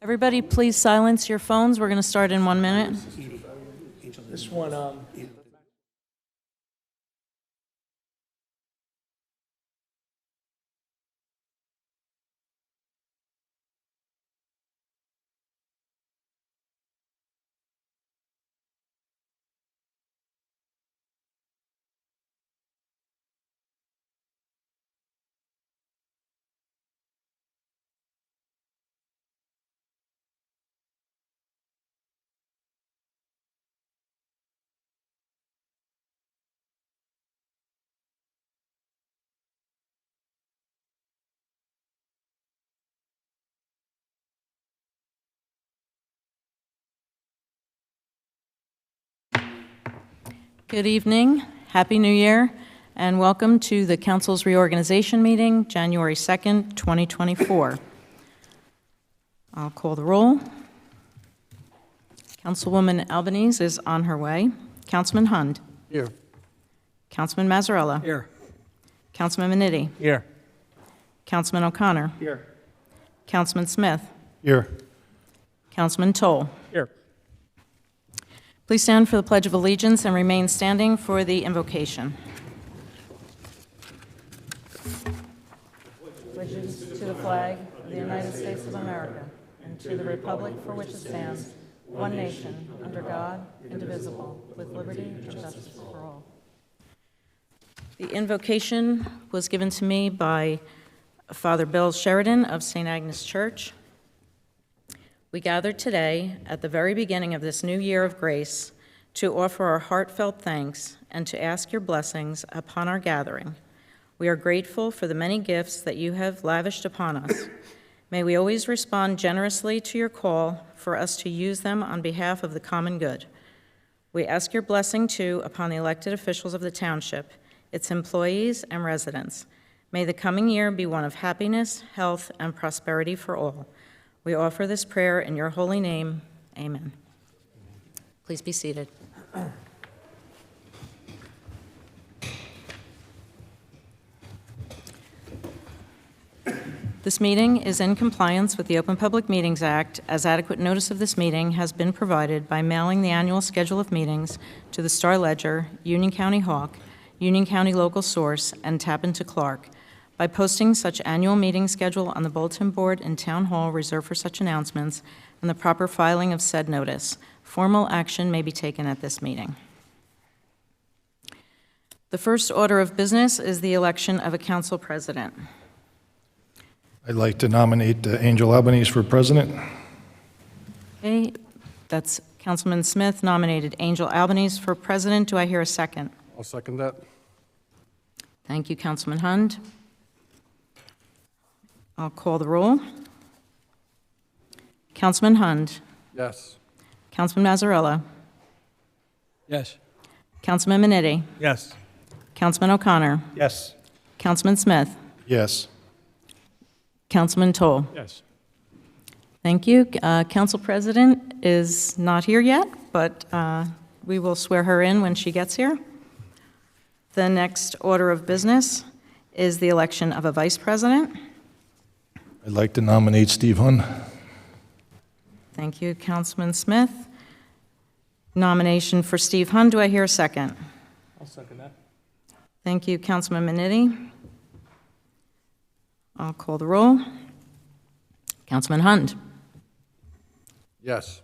Everybody, please silence your phones. We're going to start in 1 minute. This one, Good evening, Happy New Year, and welcome to the Council's Reorganization meeting, January 2nd, 2024. I'll call the roll. Councilwoman Albanese is on her way. Councilman Hund. here. Councilman Mazzarella. Here. Councilman Minetti. Here. Councilman O'Connor. Here. Councilman Smith. Here. Councilman Toll. Here. Please stand for the Pledge of Allegiance and remain standing for the invocation. Pledges to the flag of the United States of America and to the republic for which it stands, one nation, under God, indivisible, with liberty and justice for all. The invocation was given to me by Father Bill Sheridan of St. Agnes Church. We gather today at the very beginning of this new year of grace to offer our heartfelt thanks and to ask your blessings upon our gathering. We are grateful for the many gifts that you have lavished upon us. May we always respond generously to your call for us to use them on behalf of the common good. We ask your blessing, too, upon the elected officials of the Township, its employees and residents. May the coming year be one of happiness, health, and prosperity for all. We offer this prayer in your holy name. Amen. Please be seated. This meeting is in compliance with the Open Public Meetings Act, as adequate notice of this meeting has been provided by mailing the annual schedule of meetings to the Star-Ledger, Union County Hawk, Union County Local Source, and Tappan to Clark, by posting such annual meeting schedule on the bulletin board in Town Hall reserved for such announcements, and the proper filing of said notice. Formal action may be taken at this meeting. The first order of business is the election of a council president. I'd like to nominate Angel Albanese for president. Okay, that's Councilman Smith nominated Angel Albanese for president. Do I hear a second? I'll second that. Thank you, Councilman Hund. I'll call the roll. Councilman Hund. Yes. Councilman Mazzarella. Yes. Councilman Minetti. Yes. Councilman O'Connor. Yes. Councilman Smith. Yes. Councilman Toll. Yes. Thank you. Council President is not here yet, but we will swear her in when she gets here. The next order of business is the election of a vice president. I'd like to nominate Steve Hund. Thank you, Councilman Smith. Nomination for Steve Hund. Do I hear a second? I'll second that. Thank you, Councilman Minetti. I'll call the roll. Councilman Hund. Yes.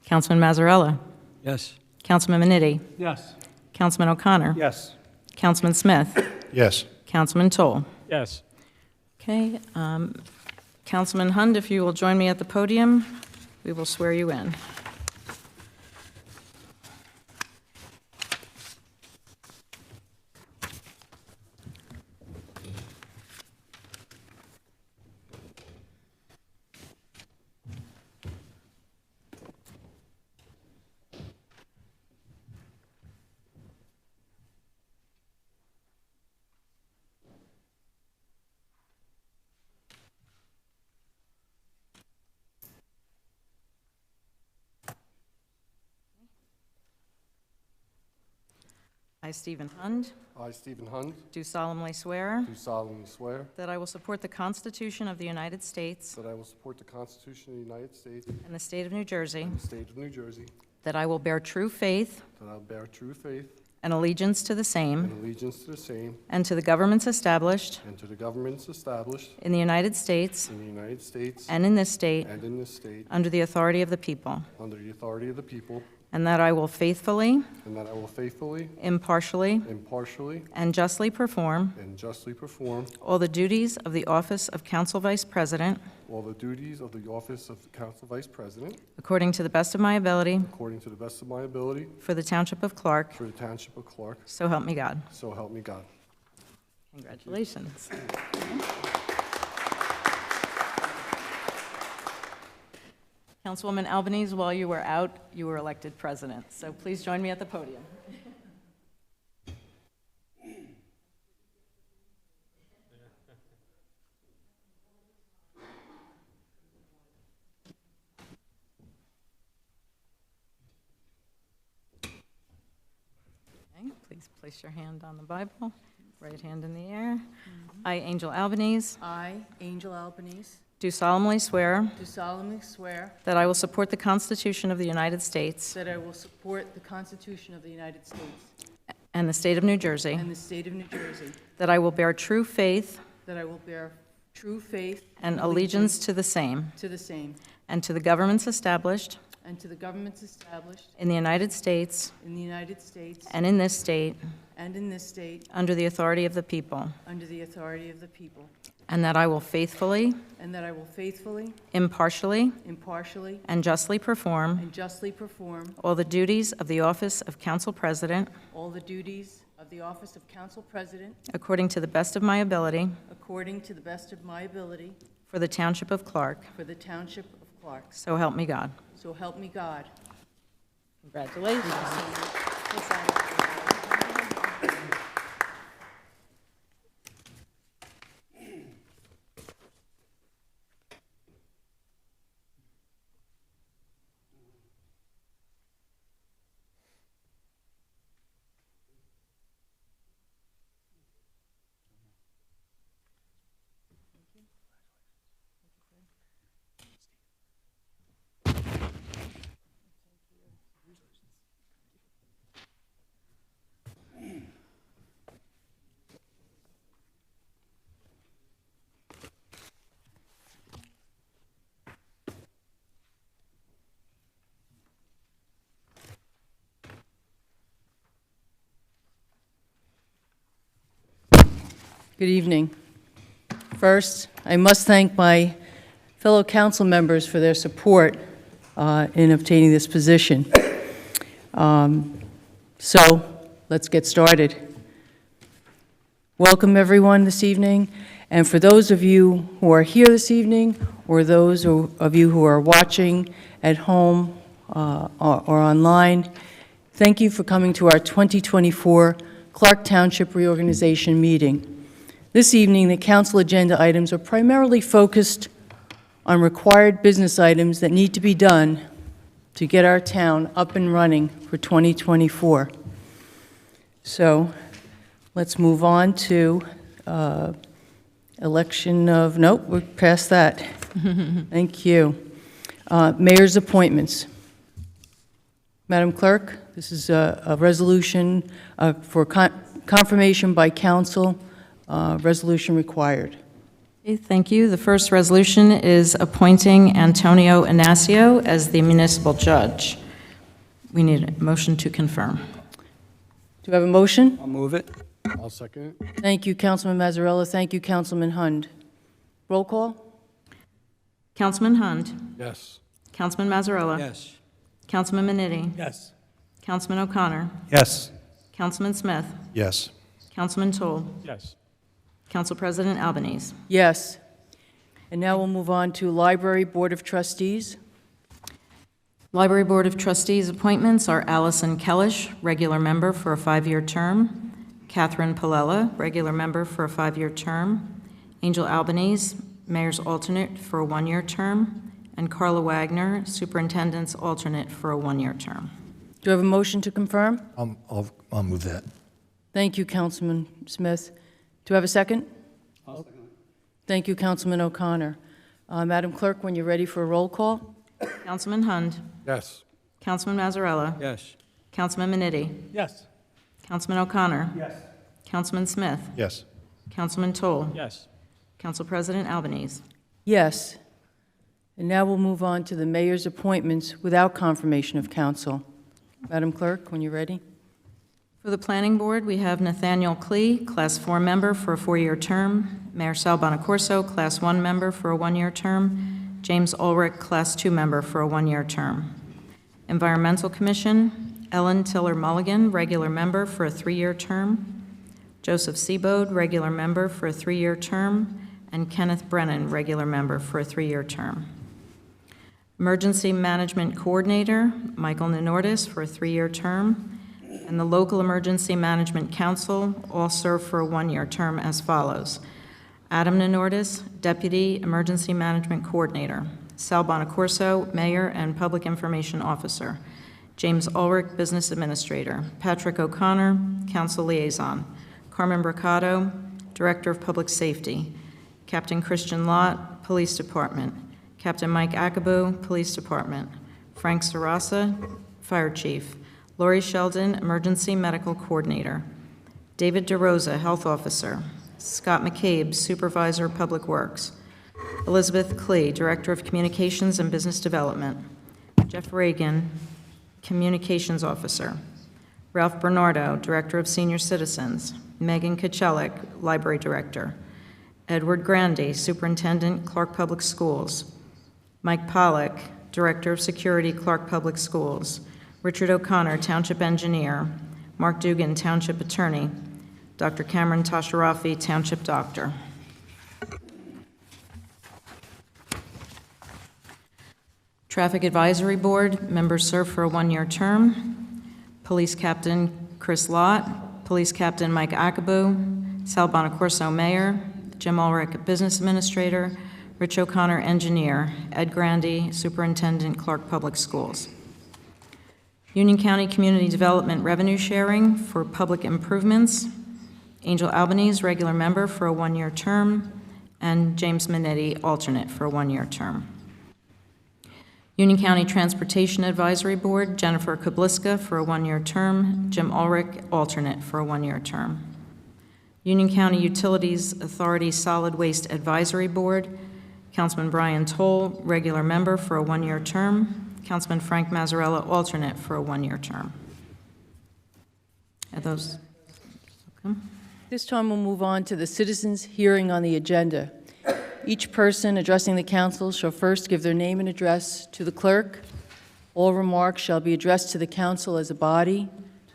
Councilman Mazzarella. Yes. Councilman Minetti. Yes. Councilman O'Connor. Yes. Councilman Smith. Yes. Councilman Toll. Yes. Okay. Councilman Hund, if you will join me at the podium, we will swear you in. I, Stephen Hund, I, Stephen Hund, do solemnly swear do solemnly swear that I will support the Constitution of the United States that I will support the Constitution of the United States and the state of New Jersey, and the state of New Jersey, that I will bear true faith that I will bear true faith and allegiance to the same and allegiance to the same and to the governments established and to the governments established in the United States in the United States and in this state and in this state under the authority of the people, under the authority of the people, and that I will faithfully, and that I will faithfully, impartially, impartially, and justly perform and justly perform all the duties of the office of Council Vice President all the duties of the office of Council Vice President according to the best of my ability according to the best of my ability for the Township of Clark, for the Township of Clark, so help me God. so help me God. Congratulations. Councilwoman Albanese, while you were out, you were elected president, so please join me at the podium. Okay, please place your hand on the Bible, right hand in the air. I, Angel Albanese, I, Angel Albanese, do solemnly swear do solemnly swear that I will support the Constitution of the United States that I will support the Constitution of the United States and the state of New Jersey, and the state of New Jersey, that I will bear true faith that I will bear true faith and allegiance to the same, to the same, and to the governments established and to the governments established in the United States in the United States and in this state and in this state under the authority of the people, under the authority of the people, and that I will faithfully, and that I will faithfully, impartially, impartially, and justly perform and justly perform all the duties of the office of Council President all the duties of the office of Council President according to the best of my ability according to the best of my ability for the Township of Clark, for the Township of Clark. so help me God. So help me God. Congratulations. Good evening. First, I must thank my fellow council members for their support in obtaining this position. So, let's get started. Welcome, everyone, this evening. And for those of you who are here this evening, or those of you who are watching at home or online, thank you for coming to our 2024 Clark Township Reorganization meeting. This evening, the council agenda items are primarily focused on required business items that need to be done to get our town up and running for 2024. So let's move on to election of, nope, we're past that. Thank you. Mayor's appointments. Madam Clerk, this is a resolution for confirmation by council. Resolution required. Okay, thank you. The first resolution is appointing Antonio Inacio as the municipal judge. We need a motion to confirm. Do you have a motion? I'll move it. I'll second it. Thank you, Councilman Mazzarella. Thank you, Councilman Hund. Roll call? Councilman Hund. Yes. Councilman Mazzarella. Yes. Councilman Manitti. Yes. Councilman O'Connor. Yes. Councilman Smith. Yes. Councilman Toll. Yes. Council President Albanese. Yes. And now we'll move on to Library Board of Trustees. Library Board of Trustees appointments are Allison Kellish, regular member for a 5-year term, Catherine Palella, regular member for a 5-year term, Angel Albanese, mayor's alternate for a 1-year term, and Carla Wagner, superintendent's alternate for a 1-year term. Do you have a motion to confirm? I'll move that. Thank you, Councilman Smith. Do I have a second? Thank you, Councilman O'Connor. Madam Clerk, when you're ready for a roll call? Councilman Hund. Yes. Councilman Mazzarella. Yes. Councilman Manitti. Yes. Councilman O'Connor. Yes. Councilman Smith. Yes. Councilman Toll. Yes. Council President Albanese. Yes. And now we'll move on to the mayor's appointments without confirmation of council. Madam Clerk, when you're ready. For the Planning Board, we have Nathaniel Klee, Class 4 member for a 4-year term. Mayor Sal Bonacorso, Class 1 member for a 1-year term. James Ulrich, Class 2 member for a 1-year term. Environmental Commission, Ellen Tiller Mulligan, regular member for a 3-year term. Joseph Seabode, regular member for a 3-year term. And Kenneth Brennan, regular member for a 3-year term. Emergency Management Coordinator, Michael Nenordis, for a 3-year term. And the Local Emergency Management Council all serve for a 1-year term as follows. Adam Nenordis, Deputy Emergency Management Coordinator. Sal Bonacorso, Mayor and Public Information Officer. James Ulrich, Business Administrator. Patrick O'Connor, Council Liaison. Carmen Bricado, Director of Public Safety. Captain Christian Lott, Police Department. Captain Mike Akabu, Police Department. Frank Sarasa, Fire Chief. Lori Sheldon, Emergency Medical Coordinator. David DeRosa, Health Officer. Scott McCabe, Supervisor, Public Works. Elizabeth Klee, Director of Communications and Business Development. Jeff Reagan, Communications Officer. Ralph Bernardo, Director of Senior Citizens. Megan Kachelik, Library Director. Edward Grandy, Superintendent, Clark Public Schools. Mike Pollack, Director of Security, Clark Public Schools. Richard O'Connor, Township Engineer. Mark Dugan, Township Attorney. Dr. Cameron Tasharafi, Township Doctor. Traffic Advisory Board, members serve for a 1-year term. Police Captain Chris Lott, Police Captain Mike Akabu, Sal Bonacorso, Mayor, Jim Ulrich, Business Administrator, Rich O'Connor, Engineer, Ed Grandy, Superintendent, Clark Public Schools. Union County Community Development Revenue Sharing for Public Improvements, Angel Albanese, regular member for a 1-year term, and James Minetti, alternate for a 1-year term. Union County Transportation Advisory Board, Jennifer Kabliska for a 1-year term, Jim Ulrich, alternate for a 1-year term. Union County Utilities Authority Solid Waste Advisory Board, Councilman Brian Toll, regular member for a 1-year term, Councilman Frank Mazzarella, alternate for a 1-year term. Are those? Okay. This time we'll move on to the citizens' hearing on the agenda. Each person addressing the council shall first give their name and address to the clerk. All remarks shall be addressed to the council as a body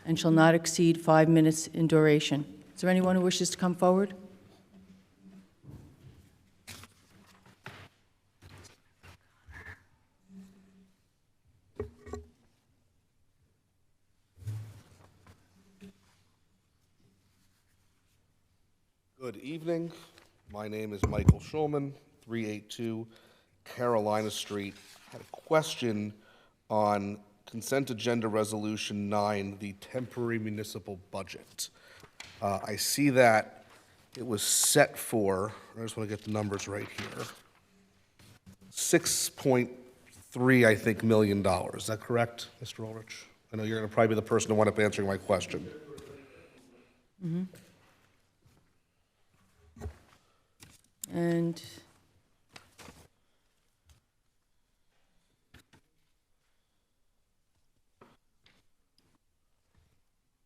and shall not exceed 5 minutes in duration. Is there anyone who wishes to come forward? Good evening. My name is Michael Schulman, 382 Carolina Street. I had a question on Consent Agenda Resolution 9, the temporary municipal budget. I see that it was set for, I just want to get the numbers right here, $6.3, I think, million. Is that correct, Mr. Ulrich? I know you're going to probably be the person to wind up answering my question. Mm-hmm. And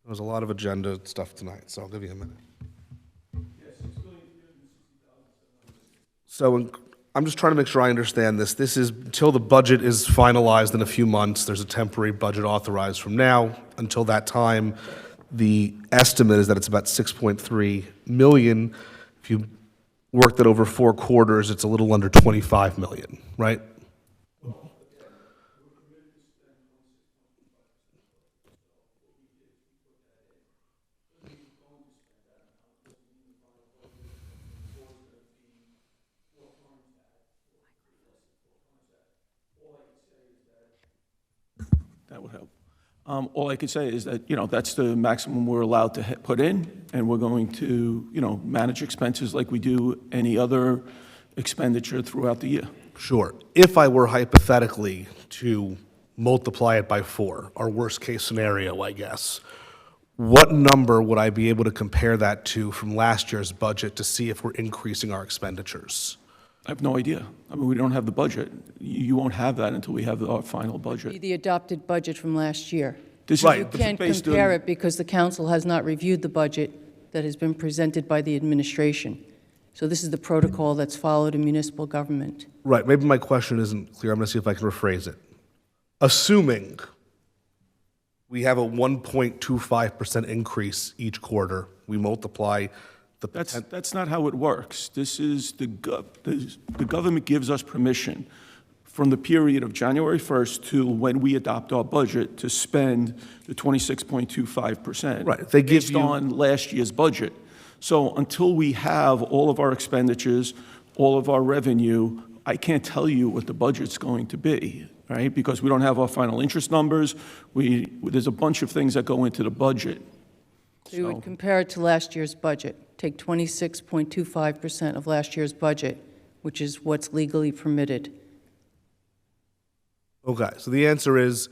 There was a lot of agenda stuff tonight, so I'll give you a minute. So I'm just trying to make sure I understand this. This is until the budget is finalized in a few months. There's a temporary budget authorized from now. Until that time, the estimate is that it's about 6.3 million. If you work that over 4 quarters, it's a little under 25 million, right? That would help. All I could say is that, that's the maximum we're allowed to put in, and we're going to, manage expenses like we do any other expenditure throughout the year. Sure. If I were hypothetically to multiply it by 4, our worst-case scenario, I guess, what number would I be able to compare that to from last year's budget to see if we're increasing our expenditures? I have no idea. I mean, we don't have the budget. You won't have that until we have our final budget. The adopted budget from last year. This is- Right. this is Can't based compare on- it because the council has not reviewed the budget that has been presented by the administration. So this is the protocol that's followed in municipal government. Right, maybe my question isn't clear. I'm going to see if I can rephrase it. Assuming we have a 1.25% increase each quarter, we multiply the... That's not how it works. This is the government gives us permission from the period of January 1st to when we adopt our budget to spend the 26.25%. Right, they give based you- on last year's budget. So until we have all of our expenditures, all of our revenue, I can't tell you what the budget's going to be, right? Because we don't have our final interest numbers. There's a bunch of things that go into the budget. So you would compare it to last year's budget. Take 26.25% of last year's budget, which is what's legally permitted. Okay, so the answer is,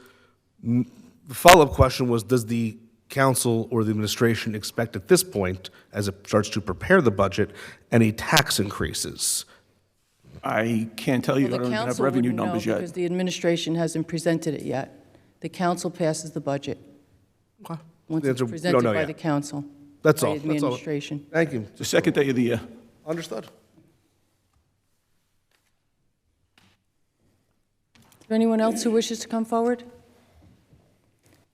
the follow-up question was, does the council or the administration expect at this point, as it starts to prepare the budget, any tax increases? I can't tell you. Well, I the don't even have council revenue wouldn't know numbers because yet. the administration hasn't presented it yet. The council passes the budget Okay. once The it's answer, we don't presented know by yet. the council. That's by all. the That's all. administration. Thank you. It's the second day of the year. Understood. Is there anyone else who wishes to come forward?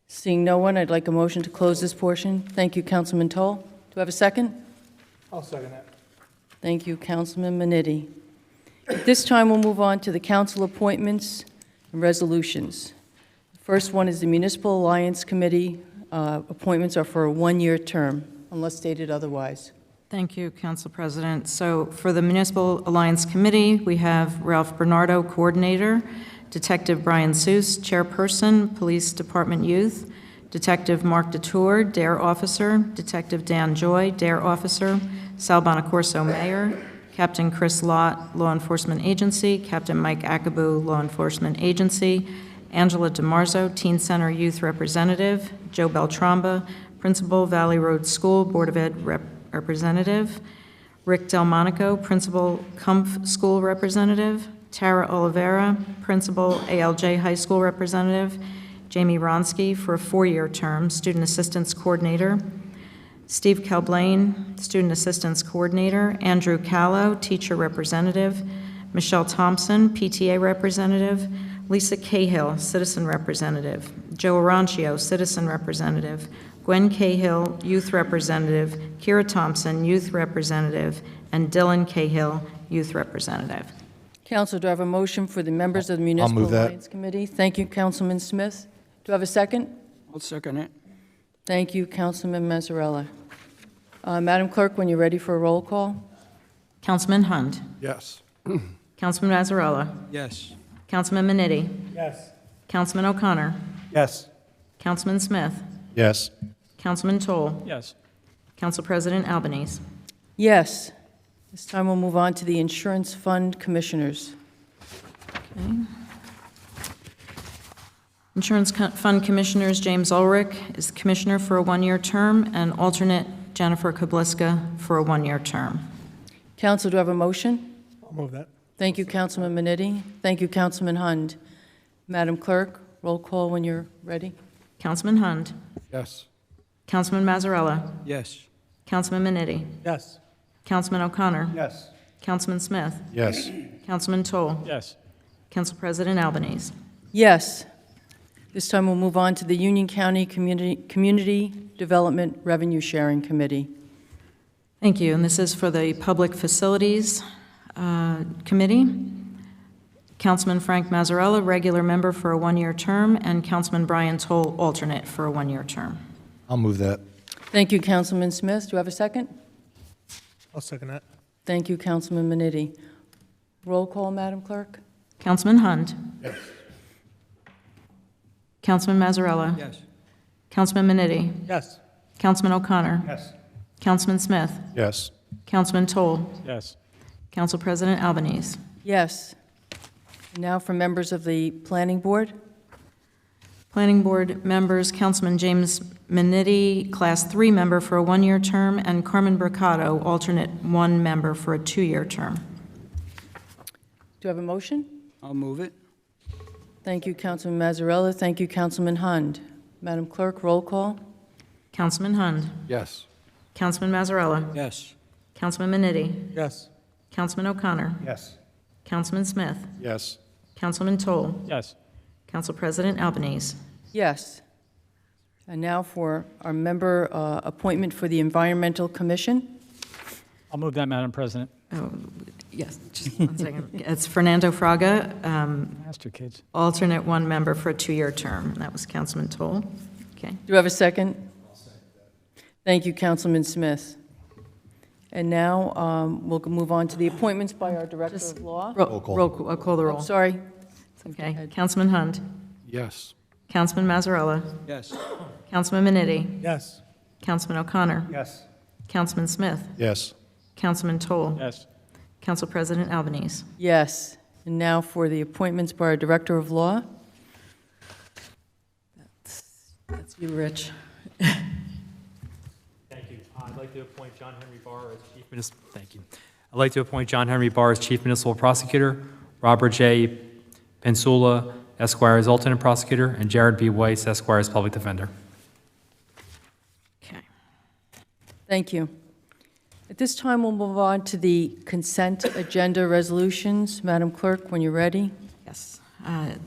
Seeing no one, I'd like a motion to close this portion. Thank you, Councilman Toll. Do I have a second? I'll second that. Thank you, Councilman Manitti. At this time, we'll move on to the council appointments and resolutions. The first one is the Municipal Alliance Committee. Appointments are for a one-year term, unless stated otherwise. Thank you, Council President. So for the Municipal Alliance Committee, we have Ralph Bernardo, Coordinator, Detective Brian Seuss, Chairperson, Police Department Youth, Detective Mark Detour, DARE Officer, Detective Dan Joy, DARE Officer, Sal Bonacorso, Mayor, Captain Chris Lott, Law Enforcement Agency, Captain Mike Akabu, Law Enforcement Agency, Angela DeMarzo, Teen Center Youth Representative, Joe Beltramba, Principal, Valley Road School Board of Ed Representative, Rick Delmonico, Principal, Cumph School Representative, Tara Oliveira, Principal, ALJ High School Representative, Jamie Ronsky for a 4-year term, Student Assistance Coordinator, Steve Calblain, Student Assistance Coordinator, Andrew Callow, Teacher Representative, Michelle Thompson, PTA Representative, Lisa Cahill, Citizen Representative, Joe Arancio, Citizen Representative, Gwen Cahill, Youth Representative, Kira Thompson, Youth Representative, and Dylan Cahill, Youth Representative. Council, do I have a motion for the members of the Municipal move that. Alliance Committee? Thank you, Councilman Smith. Do I have a second? I'll second it. Thank you, Councilman Mazzarella. Madam Clerk, when you're ready for a roll call? Councilman Hund. Yes. Councilman Mazzarella. Yes. Councilman Manitti. Yes. Councilman O'Connor. Yes. Councilman Smith. Yes. Councilman Toll. Yes. Council President Albanese. Yes. This time we'll move on to the Insurance Fund Commissioners. Okay. Insurance Fund Commissioners, James Ulrich is Commissioner for a 1-year term, and alternate Jennifer Kabliska for a 1-year term. Council, do I have a motion? I'll move that. Thank you, Councilman Manitti. Thank you, Councilman Hund. Madam Clerk, roll call when you're ready. Councilman Hund. Yes. Councilman Mazzarella. Yes. Councilman Manitti. Yes. Councilman O'Connor. Yes. Councilman Smith. Yes. Councilman Toll. Yes. Council President Albanese. Yes. This time we'll move on to the Union County Community Development Revenue Sharing Committee. Thank you, and this is for the Public Facilities Committee. Councilman Frank Mazzarella, regular member for a 1-year term, and Councilman Brian Toll, alternate for a 1-year term. I'll move that. Thank you, Councilman Smith. Do I have a second? I'll second that. Thank you, Councilman Manitti. Roll call, Madam Clerk. Councilman Hund. Yes. Councilman Mazzarella. Yes. Councilman Minetti, Yes. Councilman O'Connor, Yes. Councilman Smith, Yes. Councilman Toll, Yes. Council President Albanese. Yes. Now for members of the Planning Board. Planning Board members, Councilman James Minetti, Class 3 member for a 1-year term, and Carmen Bricado, alternate 1 member for a 2-year term. Do I have a motion? I'll move it. Thank you, Councilman Mazzarella. Thank you, Councilman Hund. Madam Clerk, roll call. Councilman Hund, Yes. Councilman Mazzarella, Yes. Councilman Minetti, Yes. Councilman O'Connor, Yes. Councilman Smith, Yes. Councilman Toll, Yes. Council President Albanese. Yes. And now for our member appointment for the Environmental Commission. I'll move that, Madam President. Oh, yes, just 1 second. It's Fernando Fraga, Master kids. alternate 1 member for a 2-year term. And that was Councilman Toll. Okay. Do I have a second? Thank you, Councilman Smith. And now we'll move on to the appointments by our Director of Law. Roll call. I'll call the roll. Sorry. Okay. Councilman Hund, Yes. Councilman Mazzarella, Yes. Councilman Minetti, Yes. Councilman O'Connor, Yes. Councilman Smith, Yes. Councilman Toll, Yes. Council President Albanese. Yes. And now for the appointments by our Director of Law. That's you, Rich. Thank you. I'd like to appoint John Henry Barr as Chief Municipal. Thank you. I'd like to appoint John Henry Barr as Chief Municipal Prosecutor, Robert J. Pensula, Esquire as Alternate Prosecutor, and Jared B. Weiss, Esquire as Public Defender. Okay. Thank you. At this time, we'll move on to the consent agenda resolutions. Madam Clerk, when you're ready. Yes.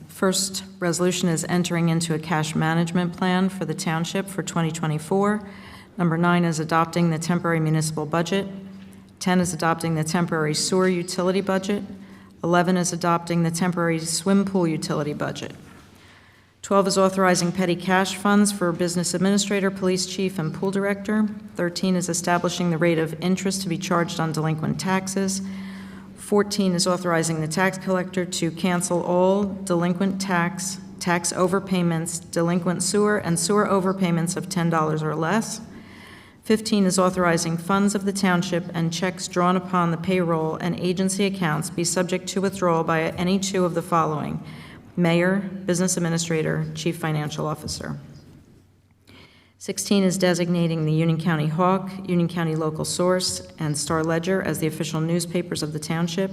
First resolution is entering into a cash management plan for the township for 2024. Number 9 is adopting the temporary municipal budget. 10 is adopting the temporary sewer utility budget. 11 is adopting the temporary swim pool utility budget. 12 is authorizing petty cash funds for business administrator, police chief, and pool director. 13 is establishing the rate of interest to be charged on delinquent taxes. 14 is authorizing the tax collector to cancel all delinquent tax overpayments, delinquent sewer, and sewer overpayments of $10 or less. 15 is authorizing funds of the township and checks drawn upon the payroll and agency accounts be subject to withdrawal by any 2 of the following: mayor, business administrator, chief financial officer. 16 is designating the Union County Hawk, Union County Local Source, and Star Ledger as the official newspapers of the township,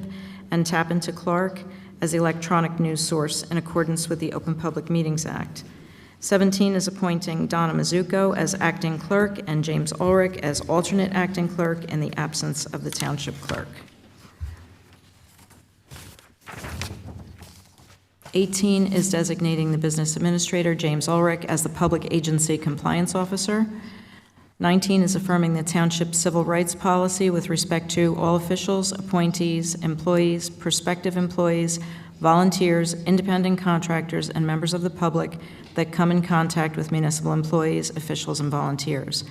and Tappan to Clark as the electronic news source in accordance with the Open Public Meetings Act. 17 is appointing Donna Mizuko as acting clerk and James Ulrich as alternate acting clerk in the absence of the township clerk. 18 is designating the business administrator, James Ulrich, as the public agency compliance officer. 19 is affirming the township civil rights policy with respect to all officials, appointees, employees, prospective employees, volunteers, independent contractors, and members of the public that come in contact with municipal employees, officials, and volunteers.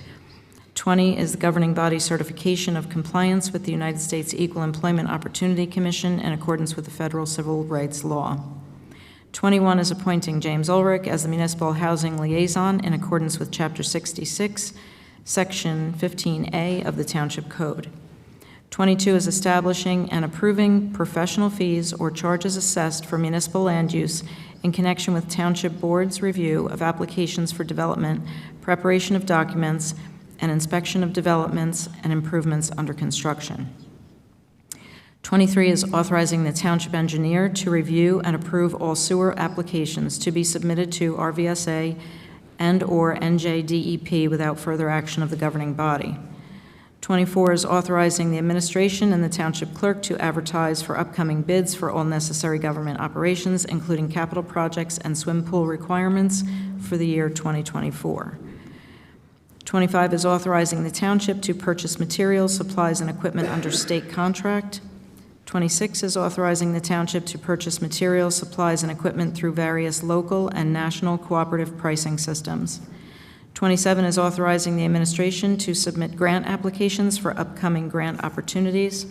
20 is the governing body certification of compliance with the United States Equal Employment Opportunity Commission in accordance with the federal civil rights law. 21 is appointing James Ulrich as the municipal housing liaison in accordance with Chapter 66, Section 15A of the Township Code. 22 is establishing and approving professional fees or charges assessed for municipal land use in connection with Township Board's review of applications for development, preparation of documents, and inspection of developments and improvements under construction. 23 is authorizing the township engineer to review and approve all sewer applications to be submitted to RVSA and/or NJDEP without further action of the governing body. 24 is authorizing the administration and the township clerk to advertise for upcoming bids for all necessary government operations, including capital projects and swim pool requirements for the year 2024. 25 is authorizing the township to purchase materials, supplies, and equipment under state contract. 26 is authorizing the township to purchase materials, supplies, and equipment through various local and national cooperative pricing systems. 27 is authorizing the administration to submit grant applications for upcoming grant opportunities.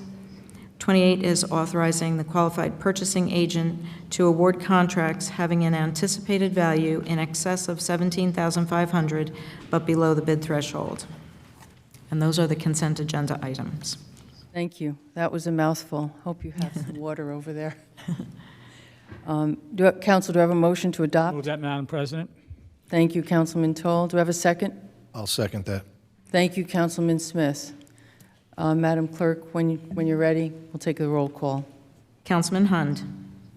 28 is authorizing the qualified purchasing agent to award contracts having an anticipated value in excess of $17,500 but below the bid threshold. And those are the consent agenda items. Thank you. That was a mouthful. Hope you have some water over there. Council, do I have a motion to adopt? Move that, Madam President. Thank you, Councilman Toll. Do I have a second? I'll second that. Thank you, Councilman Smith. Madam Clerk, when you're ready, we'll take the roll call. Councilman Hund.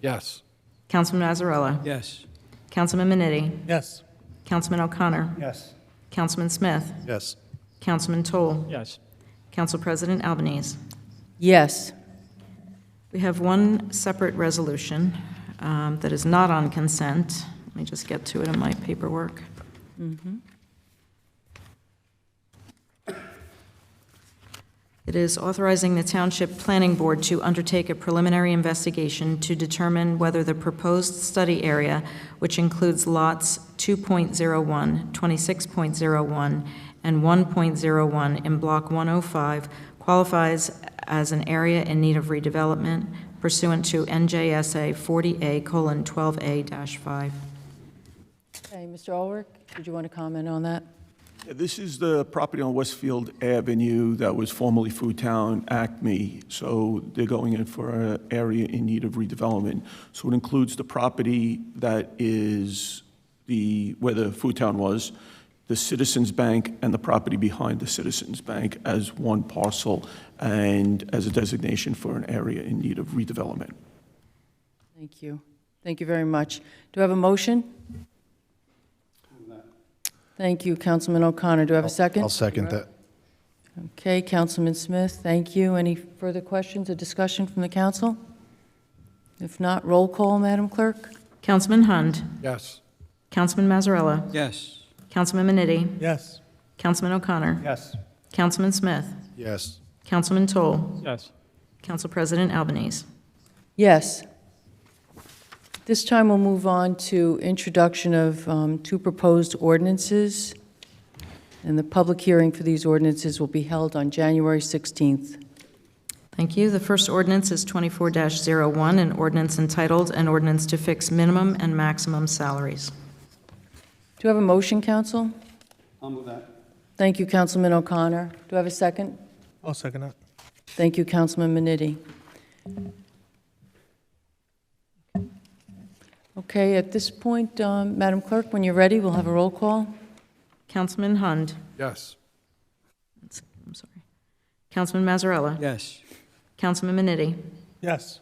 Yes. Councilman Mazzarella. Yes. Councilman Minetti. Yes. Councilman O'Connor. Yes. Councilman Smith. Yes. Councilman Toll. Yes. Council President Albanese. Yes. We have one separate resolution that is not on consent. Let me just get to it in my paperwork. It is authorizing the Township Planning Board to undertake a preliminary investigation to determine whether the proposed study area, which includes lots 2.01, 26.01, and 1.01 in Block 105, qualifies as an area in need of redevelopment pursuant to NJSA 40A:12A-5. Okay, Mr. Ulrich, did you want to comment on that? Yeah, this is the property on Westfield Avenue that was formerly Foodtown Acme, so they're going in for an area in need of redevelopment. So it includes the property that is where the Foodtown was, the Citizens Bank, and the property behind the Citizens Bank as one parcel and as a designation for an area in need of redevelopment. Thank you. Thank you very much. Do I have a motion? Thank you, Councilman O'Connor. Do I have a second? I'll second that. Okay, Councilman Smith, thank you. Any further questions or discussion from the council? If not, roll call, Madam Clerk. Councilman Hund. Yes. Councilman Mazzarella. Yes. Councilman Minetti. Yes. Councilman O'Connor. Yes. Councilman Smith. Yes. Councilman Toll. Yes. Council President Albanese. Yes. This time we'll move on to introduction of two proposed ordinances, and the public hearing for these ordinances will be held on January 16th. Thank you. The first ordinance is 24-01, an ordinance entitled, "An Ordinance to Fix Minimum and Maximum Salaries." Do I have a motion, Council? I'll move that. Thank you, Councilman O'Connor. Do I have a second? I'll second that. Thank you, Councilman Minetti. Okay, at this point, Madam Clerk, when you're ready, we'll have a roll call. Councilman Hund. Yes. I'm sorry. Councilman Mazzarella. Yes. Councilman Minetti. Yes.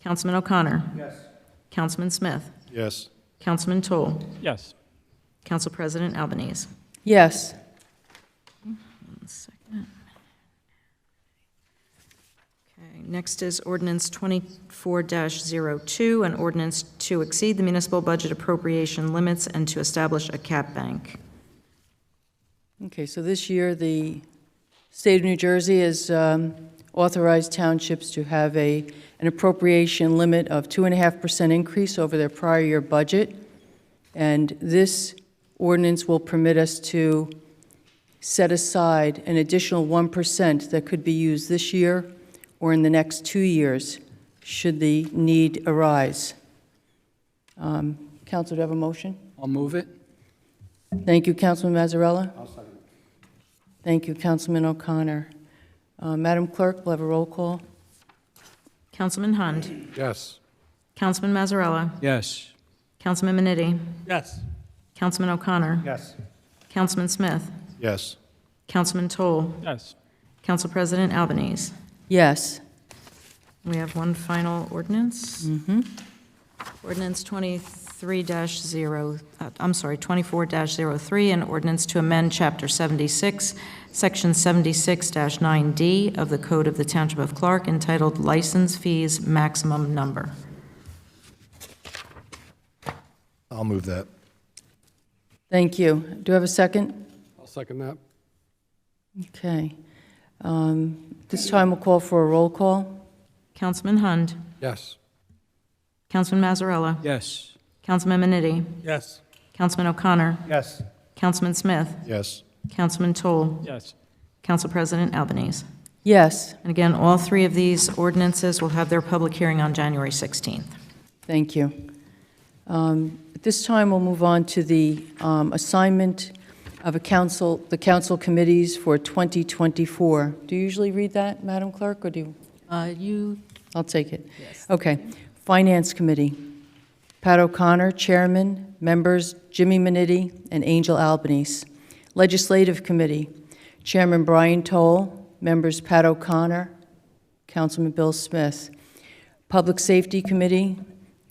Councilman O'Connor. Yes. Councilman Smith. Yes. Councilman Toll. Yes. Council President Albanese. Yes. 1 second. Okay, next is ordinance 24-02, an ordinance to exceed the municipal budget appropriation limits and to establish a cap bank. Okay, so this year, the state of New Jersey has authorized townships to have an appropriation limit of 2.5% increase over their prior year budget. And this ordinance will permit us to set aside an additional 1% that could be used this year or in the next 2 years, should the need arise. Council, do you have a motion? I'll move it. Thank you, Councilman Mazzarella. I'll second it. Thank you, Councilman O'Connor. Madam Clerk, we'll have a roll call. Councilman Hund. Yes. Councilman Mazzarella. Yes. Councilman Minetti. Yes. Councilman O'Connor. Yes. Councilman Smith. Yes. Councilman Toll. Yes. Council President Albanese. Yes. We have one final ordinance. Ordinance 24-03, an ordinance to amend Chapter 76, Section 76-9D of the Code of the Township of Clark entitled License Fees Maximum Number. I'll move that. Thank you. Do I have a second? I'll second that. Okay. This time we'll call for a roll call. Councilman Hund. Yes. Councilman Mazzarella. Yes. Councilman Minetti. Yes. Councilman O'Connor. Yes. Councilman Smith. Yes. Councilman Toll. Yes. Council President Albanese. Yes, And again, all three of these ordinances will have their public hearing on January 16th. thank you. At this time, we'll move on to the assignment of the council committees for 2024. Do you usually read that, Madam Clerk, or do you? I'll take it. Yes. Okay. Finance Committee, Pat O'Connor, Chairman, members Jimmy Minetti and Angel Albanese. Legislative Committee, Chairman Brian Toll, members Pat O'Connor, Councilman Bill Smith. Public Safety Committee,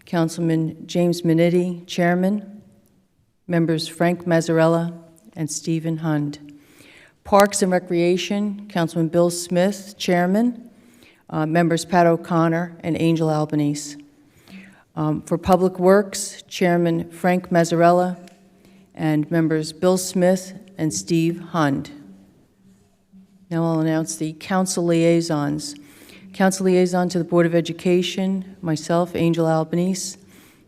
Councilman James Minetti, Chairman, members Frank Mazzarella and Stephen Hund. Parks and Recreation, Councilman Bill Smith, Chairman, members Pat O'Connor and Angel Albanese. For Public Works, Chairman Frank Mazzarella and members Bill Smith and Steve Hund. Now I'll announce the council liaisons. Council liaison to the Board of Education, myself, Angel Albanese.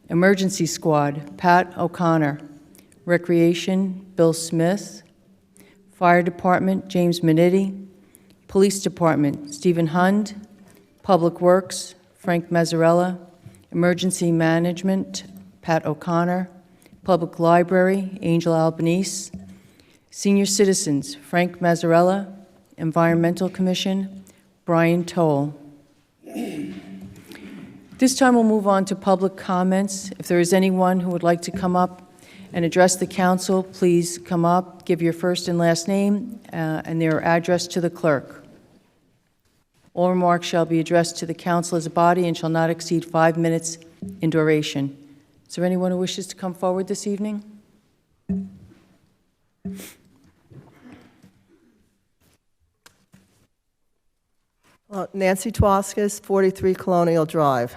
Emergency Squad, Pat O'Connor. Recreation, Bill Smith. Fire Department, James Minetti. Police Department, Stephen Hund. Public Works, Frank Mazzarella. Emergency Management, Pat O'Connor. Public Library, Angel Albanese. Senior Citizens, Frank Mazzarella. Environmental Commission, Brian Toll. This time we'll move on to public comments. If there is anyone who would like to come up and address the council, please come up, give your first and last name and their address to the clerk. All remarks shall be addressed to the council as a body and shall not exceed 5 minutes in duration. Is there anyone who wishes to come forward this evening? Nancy Twaskis, 43 Colonial Drive.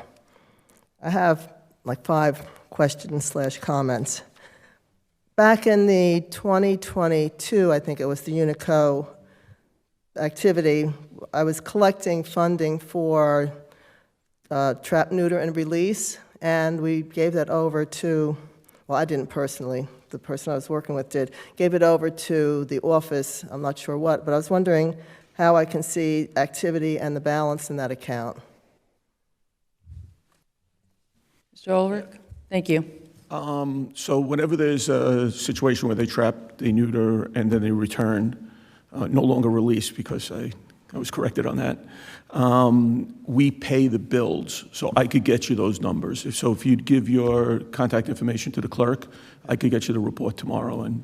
I have like 5 questions/comments. Back in the 2022, I think it was the Unico activity, I was collecting funding for trap, neuter, and release, and we gave that over to, well, I didn't personally, the person I was working with did, gave it over to the office, I'm not sure what, but I was wondering how I can see activity and the balance in that account. Mr. Ulrich? Thank you. So whenever there's a situation where they trap, they neuter, and then they return, no longer release, because I was corrected on that, we pay the bills. So I could get you those numbers. So if you'd give your contact information to the clerk, I could get you the report tomorrow and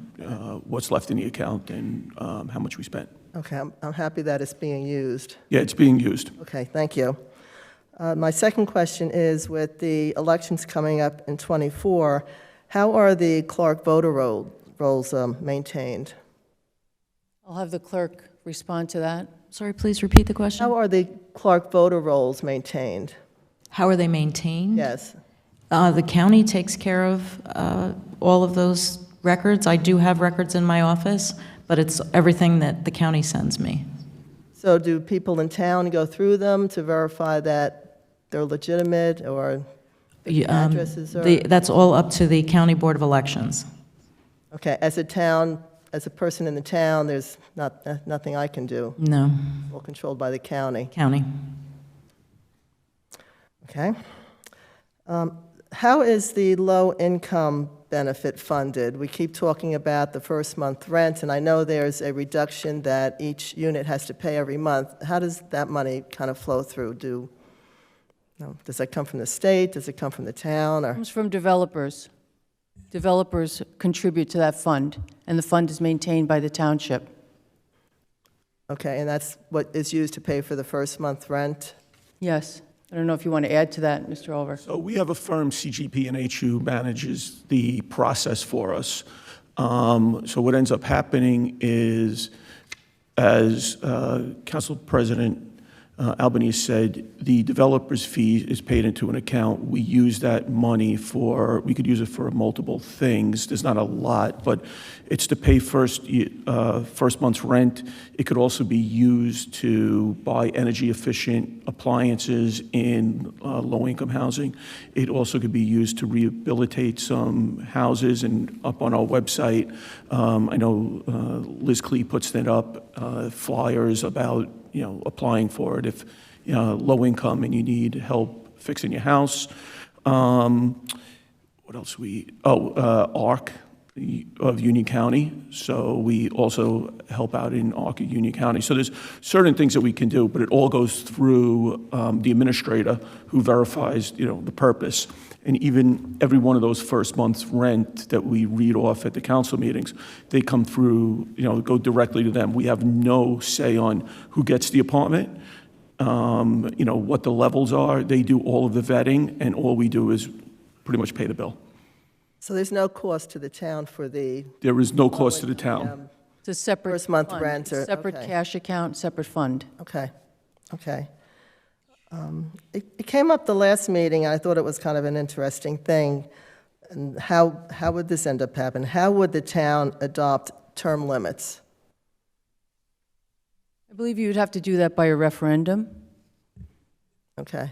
what's left in the account and how much we spent. Okay, I'm happy that it's being used. Yeah, it's being used. Okay, thank you. My second question is, with the elections coming up in '24, how are the clerk voter rolls maintained? I'll have the clerk respond to that. Sorry, please repeat the question. How are the clerk voter rolls maintained? How are they maintained? Yes. The county takes care of all of those records. I do have records in my office, but it's everything that the county sends me. So do people in town go through them to verify that they're legitimate, or the addresses are? That's all up to the County Board of Elections. Okay, as a town, as a person in the town, there's nothing I can do. No, All controlled by the county. county. Okay. How is the low-income benefit funded? We keep talking about the first month rent, and I know there's a reduction that each unit has to pay every month. How does that money kind of flow through? Does that come from the state? Does it come from the town? It Or comes from developers. Developers contribute to that fund, and the fund is maintained by the township. okay, and that's what is used to pay for the first month rent? Yes. I don't know if you want to add to that, Mr. Ulrich. So we have a firm, CGP&H, who manages the process for us. So what ends up happening is, as Council President Albanese said, the developer's fee is paid into an account. We use that money we could use it for multiple things. There's not a lot, but it's to pay first month's rent. It could also be used to buy energy-efficient appliances in low-income housing. It also could be used to rehabilitate some houses, and up on our website, I know Liz Klee puts that up, flyers about applying for it if, low income and you need help fixing your house. What else ARC of Union County, so we also help out in ARC of Union County. So there's certain things that we can do, but it all goes through the administrator who verifies, the purpose. And even every one of those first month's rent that we read off at the council meetings, they come through, go directly to them. We have no say on who gets the apartment, what the levels are. They do all of the vetting, and all we do is pretty much pay the bill. So there's no cost to the town for the There is no cost to the town. It's a separate first month fund. rent or... Separate okay. cash account, separate fund. Okay, okay. It came up the last meeting, and I thought it was kind of an interesting thing. And how would this end up happening? How would the town adopt term limits? I believe you would have to do that by a referendum. Okay,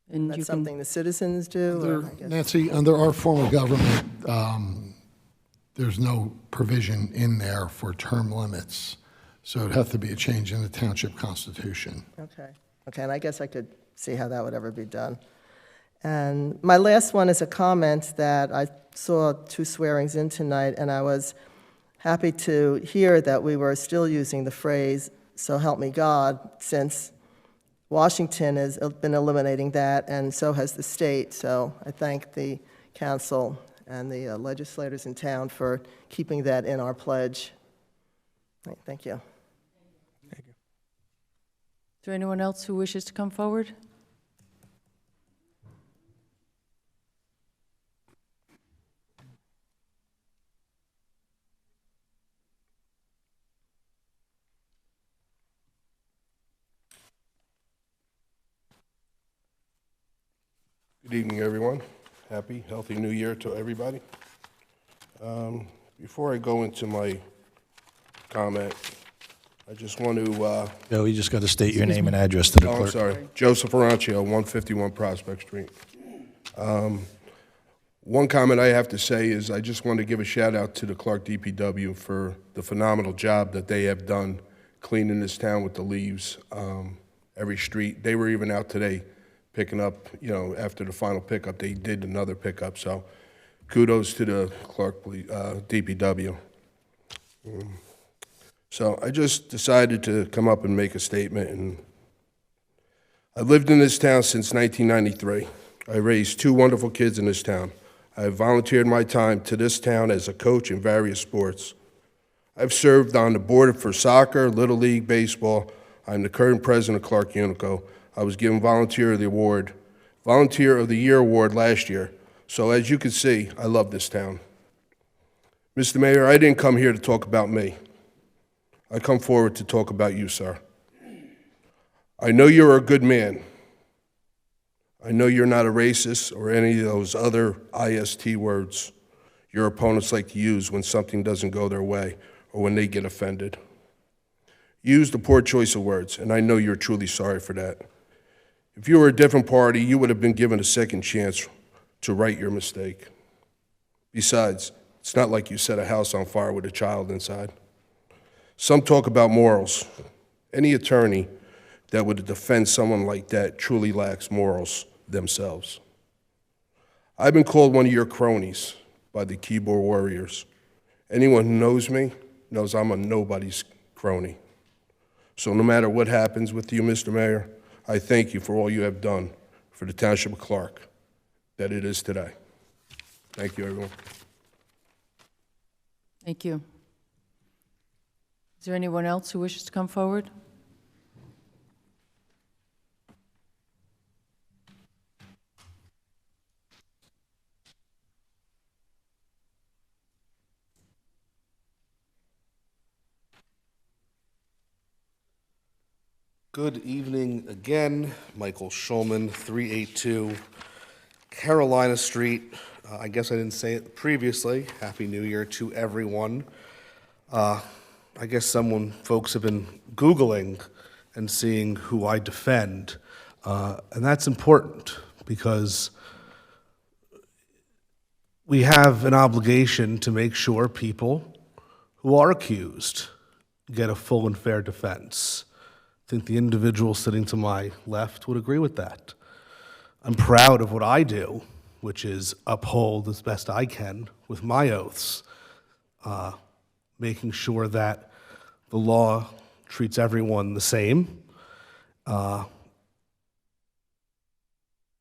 And you that's can, something the citizens do? or I guess- Nancy, under our form of government, there's no provision in there for term limits, so it'd have to be a change in the township constitution. Okay, okay, and I guess I could see how that would ever be done. And my last one is a comment that I saw 2 swearings in tonight, and I was happy to hear that we were still using the phrase, "so help me God," since Washington has been eliminating that, and so has the state. So I thank the council and the legislators in town for keeping that in our pledge. Thank you. is there anyone else who wishes to come forward? Good evening, everyone. Happy, healthy New Year to everybody. Before I go into my comment, I just want to, Joe, you just got to state your name and address to the oh, I'm clerk. sorry, Joseph Arancio, 151 Prospect Street. One comment I have to say is I just want to give a shout out to the Clark DPW for the phenomenal job that they have done cleaning this town with the leaves, every street. They were even out today picking up, after the final pickup, they did another pickup. So kudos to the Clark DPW. So I just decided to come up and make a statement. And I've lived in this town since 1993. I raised 2 wonderful kids in this town. I have volunteered my time to this town as a coach in various sports. I've served on the board for soccer, Little League, baseball. I'm the current president of Clark Unico. I was given Volunteer of the Year award last year. So as you can see, I love this town. Mr. Mayor, I didn't come here to talk about me. I come forward to talk about you, sir. I know you're a good man. I know you're not a racist or any of those other IST words your opponents like to use when something doesn't go their way or when they get offended. You used a poor choice of words, and I know you're truly sorry for that. If you were a different party, you would have been given a second chance to right your mistake. Besides, it's not like you set a house on fire with a child inside. Some talk about morals. Any attorney that would defend someone like that truly lacks morals themselves. I've been called one of your cronies by the keyboard warriors. Anyone who knows me knows I'm a nobody's crony. So no matter what happens with you, Mr. Mayor, I thank you for all you have done for the Township of Clark that it is today. Thank you, everyone. Thank you. Is there anyone else who wishes to come forward? Good evening again. Michael Schulman, 382 Carolina Street. I guess I didn't say it previously. Happy New Year to everyone. I guess folks have been Googling and seeing who I defend. And that's important because we have an obligation to make sure people who are accused get a full and fair defense. think the individual sitting to my left would agree with that. I'm proud of what I do, which is uphold as best I can with my oaths, making sure that the law treats everyone the same. And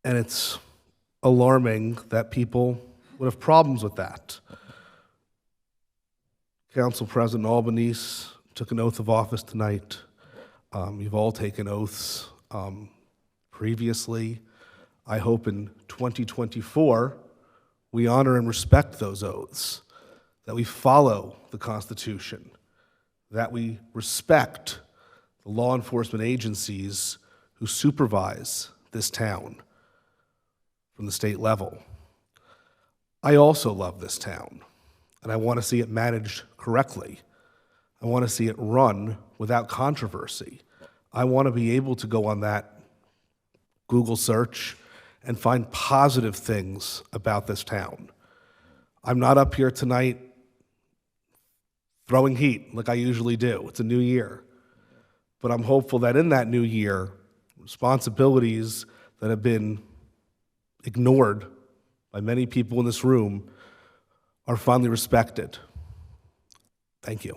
it's alarming that people would have problems with that. Council President Albanese took an oath of office tonight. You've all taken oaths previously. I hope in 2024 we honor and respect those oaths, that we follow the Constitution, that we respect the law enforcement agencies who supervise this town from the state level. I also love this town, and I want to see it managed correctly. I want to see it run without controversy. I want to be able to go on that Google search and find positive things about this town. I'm not up here tonight throwing heat like I usually do. It's a new year. But I'm hopeful that in that new year, responsibilities that have been ignored by many people in this room are finally respected. Thank you.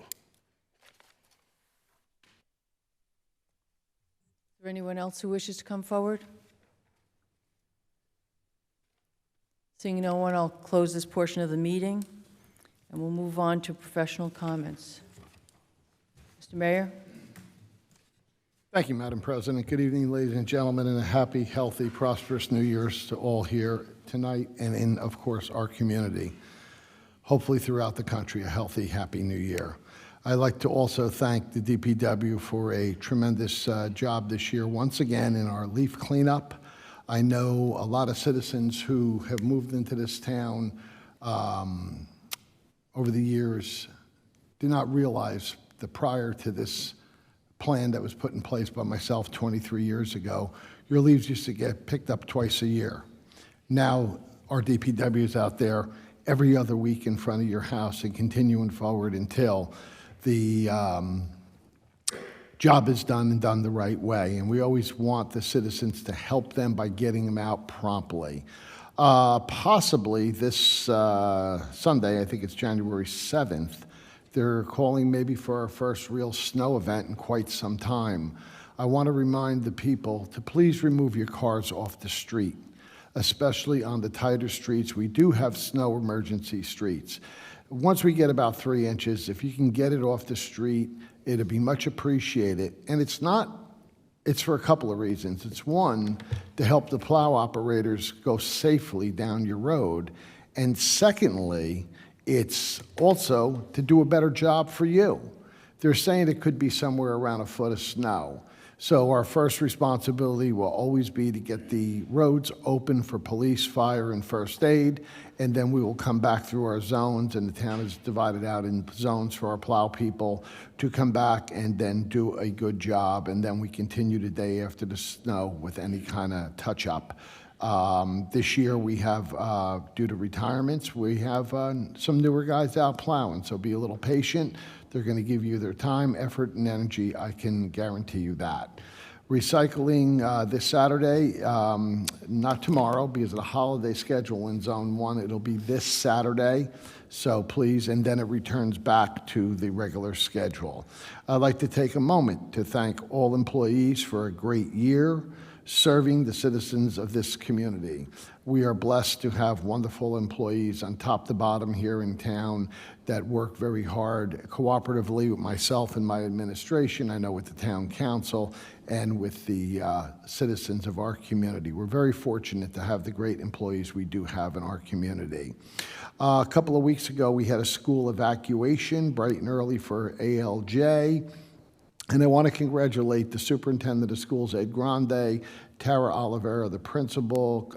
Is there anyone else who wishes to come forward? Seeing no one, I'll close this portion of the meeting, and we'll move on to professional comments. Mr. Mayor? Thank you, Madam President. Good evening, ladies and gentlemen, and a happy, healthy, prosperous New Year's to all here tonight and in, of course, our community. Hopefully throughout the country, a healthy, happy New Year. I'd like to also thank the DPW for a tremendous job this year, once again, in our leaf cleanup. I know a lot of citizens who have moved into this town over the years did not realize that prior to this plan that was put in place by myself 23 years ago, your leaves used to get picked up twice a year. Now our DPW is out there every other week in front of your house and continuing forward until the job is done and done the right way. And we always want the citizens to help them by getting them out promptly. Possibly this Sunday, I think it's January 7th, they're calling maybe for our first real snow event in quite some time. I want to remind the people to please remove your cars off the street, especially on the tighter streets. We do have snow emergency streets. Once we get about 3 inches, if you can get it off the street, it'd be much appreciated. And it's for a couple of reasons. It's one, to help the plow operators go safely down your road. And secondly, it's also to do a better job for you. They're saying it could be somewhere around a foot of snow. So our first responsibility will always be to get the roads open for police, fire, and first aid, and then we will come back through our zones, and the town is divided out in zones for our plow people to come back and then do a good job, and then we continue the day after the snow with any kind of touch-up. This year we have, due to retirements, we have some newer guys out plowing, so be a little patient. They're going to give you their time, effort, and energy. I can guarantee you that. Recycling this Saturday, not tomorrow because of the holiday schedule in Zone 1. It'll be this Saturday, so please, and then it returns back to the regular schedule. I'd like to take a moment to thank all employees for a great year serving the citizens of this community. We are blessed to have wonderful employees on top to bottom here in town that work very hard cooperatively with myself and my administration, I know with the town council, and with the citizens of our community. We're very fortunate to have the great employees we do have in our community. A couple of weeks ago, we had a school evacuation bright and early for ALJ. And I want to congratulate the superintendent of schools, Ed Grande, Tara Oliveira, the principal,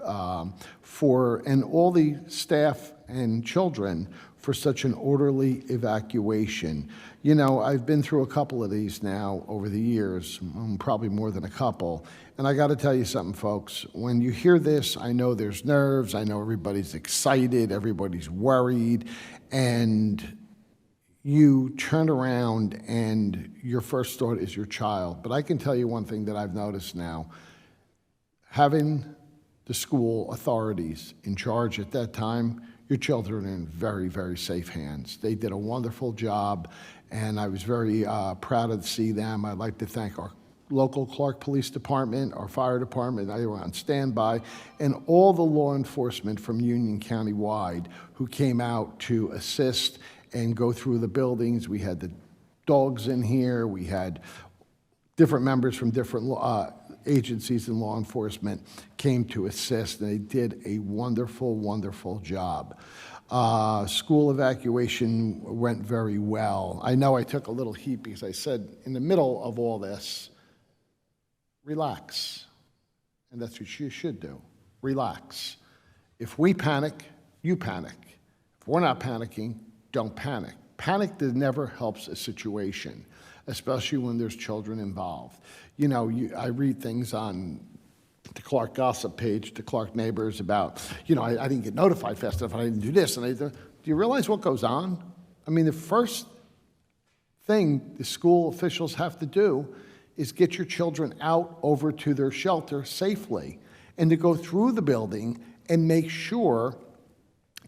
and all the staff and children for such an orderly evacuation. You know, I've been through a couple of these now over the years, probably more than a couple. And I got to tell you something, folks. When you hear this, I know there's nerves. I know everybody's excited. Everybody's worried. And you turn around and your first thought is your child. But I can tell you one thing that I've noticed now. Having the school authorities in charge at that time, your children are in very, very safe hands. They did a wonderful job, and I was very proud to see them. I'd like to thank our local Clark Police Department, our fire department, they were on standby, and all the law enforcement from Union County wide who came out to assist and go through the buildings. We had the dogs in here, we had different members from different agencies and law enforcement came to assist, and they did a wonderful, wonderful job. School evacuation went very well. I know I took a little heat because I said in the middle of all this, relax. And that's what you should do, relax. If we panic, you panic. If we're not panicking, don't panic. Panic that never helps a situation, especially when there's children involved. You know, I read things on the Clark Gossip page, the Clark Neighbors about, you know, I didn't get notified fast enough, I didn't do this. And do you realize what goes on? I mean, the first thing the school officials have to do is get your children out over to their shelter safely and to go through the building and make sure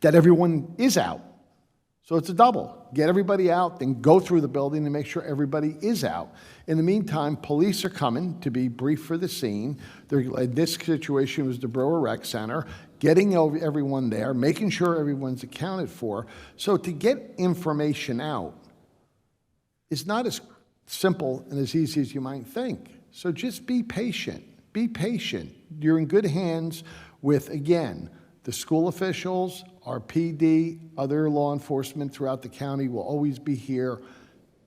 that everyone is out. So it's a double. Get everybody out, then go through the building and make sure everybody is out. In the meantime, police are coming to be briefed for the scene. This situation was the Brewer Rec Center, getting everyone there, making sure everyone's accounted for. So to get information out is not as simple and as easy as you might think. So just be patient. Be patient. You're in good hands with, again, the school officials, our PD, other law enforcement throughout the county will always be here.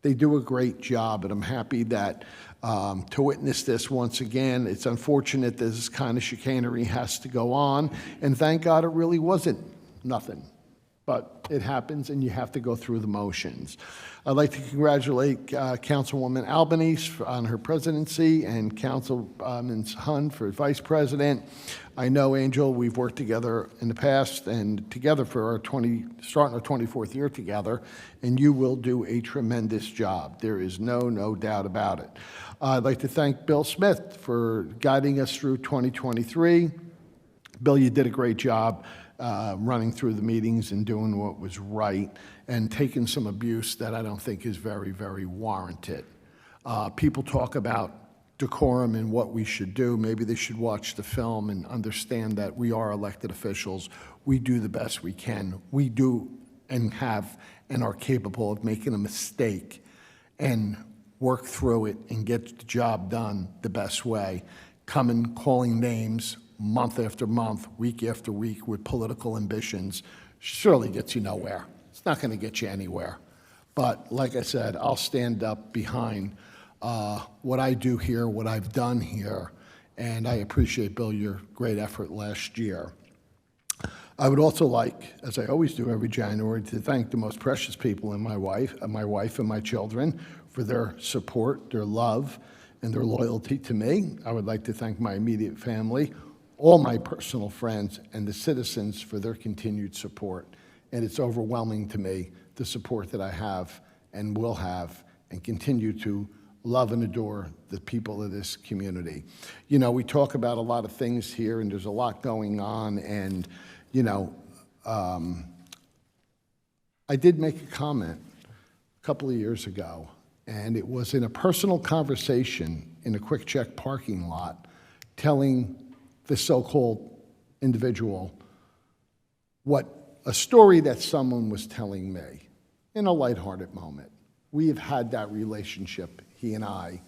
They do a great job, and I'm happy that to witness this once again. It's unfortunate that this kind of chicanery has to go on, and thank God it really wasn't nothing. But it happens, and you have to go through the motions. I'd like to congratulate Councilwoman Albanese on her presidency and Councilman Hunt for vice president. I know, Angel, we've worked together in the past and together for our starting our 24th year together, and you will do a tremendous job. There is no doubt about it. I'd like to thank Bill Smith for guiding us through 2023. Bill, you did a great job running through the meetings and doing what was right and taking some abuse that I don't think is very, very warranted. People talk about decorum and what we should do. Maybe they should watch the film and understand that we are elected officials. We do the best we can. We do and have and are capable of making a mistake and work through it and get the job done the best way. Coming, calling names, month after month, week after week with political ambitions surely gets you nowhere. It's not going to get you anywhere. But like I said, I'll stand up behind what I do here, what I've done here, and I appreciate, Bill, your great effort last year. I would also like, as I always do every January, to thank the most precious people in my wife and my children for their support, their love, and their loyalty to me. I would like to thank my immediate family, all my personal friends, and the citizens for their continued support. And it's overwhelming to me, the support that I have and will have and continue to love and adore the people of this community. You know, we talk about a lot of things here, and there's a lot going on, and, you know, I did make a comment a couple of years ago, and it was in a personal conversation in a Quick Check parking lot, telling the so-called individual a story that someone was telling me in a lighthearted moment. We have had that relationship, he and I,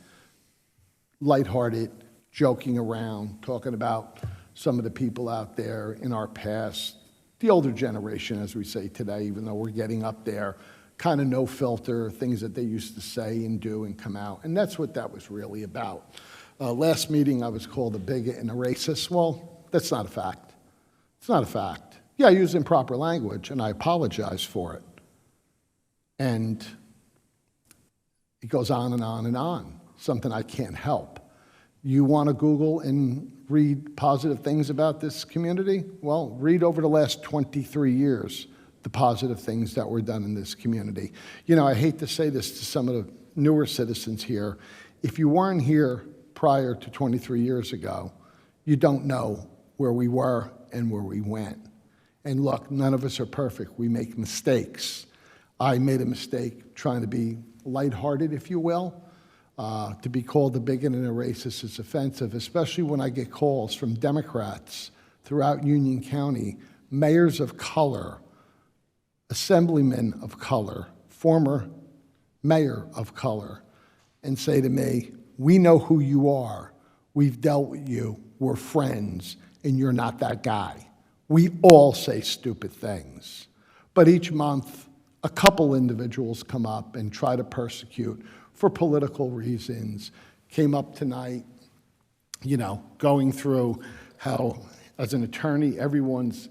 lighthearted, joking around, talking about some of the people out there in our past, the older generation, as we say today, even though we're getting up there, kind of no filter, things that they used to say and do and come out. And that's what that was really about. Last meeting, I was called a bigot and a racist. Well, that's not a fact. It's not a fact. Yeah, I used improper language, and I apologize for it. And it goes on and on and on, something I can't help. You want to Google and read positive things about this community? Well, read over the last 23 years the positive things that were done in this community. You know, I hate to say this to some of the newer citizens here. If you weren't here prior to 23 years ago, you don't know where we were and where we went. And look, none of us are perfect. We make mistakes. I made a mistake trying to be lighthearted, if you will. To be called a bigot and a racist is offensive, especially when I get calls from Democrats throughout Union County, mayors of color, assemblymen of color, former mayor of color, and say to me, we know who you are, we've dealt with you, we're friends, and you're not that guy. We all say stupid things. But each month, a couple individuals come up and try to persecute for political reasons. Came up tonight, you know, going through how, as an attorney, everyone's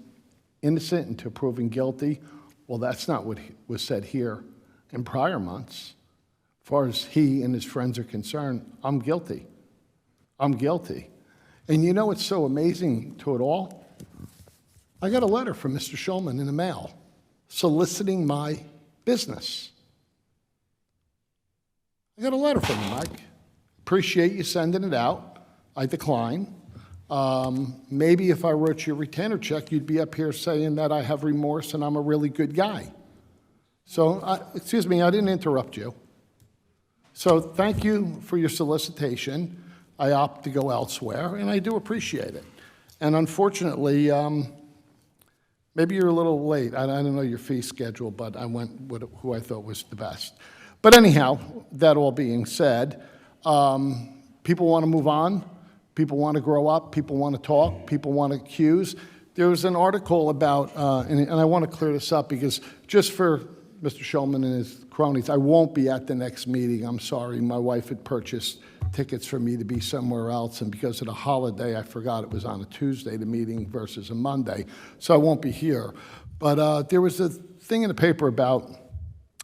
innocent until proven guilty. Well, that's not what was said here in prior months. As far as he and his friends are concerned, I'm guilty. I'm guilty. And you know what's so amazing to it all? I got a letter from Mr. Shulman in the mail soliciting my business. I got a letter from him, Mike. Appreciate you sending it out. I decline. Maybe if I wrote you a retainer check, you'd be up here saying that I have remorse and I'm a really good guy. So, excuse me, I didn't interrupt you. So thank you for your solicitation. I opt to go elsewhere, and I do appreciate it. And unfortunately, maybe you're a little late. I don't know your fee schedule, but I went with who I thought was the best. But anyhow, that all being said, people want to move on. People want to grow up. People want to talk. People want to accuse. There was an article about, and I want to clear this up because just for Mr. Shulman and his cronies, I won't be at the next meeting. I'm sorry. My wife had purchased tickets for me to be somewhere else, and because of the holiday, I forgot it was on a Tuesday, the meeting, versus a Monday, so I won't be here. But there was a thing in the paper about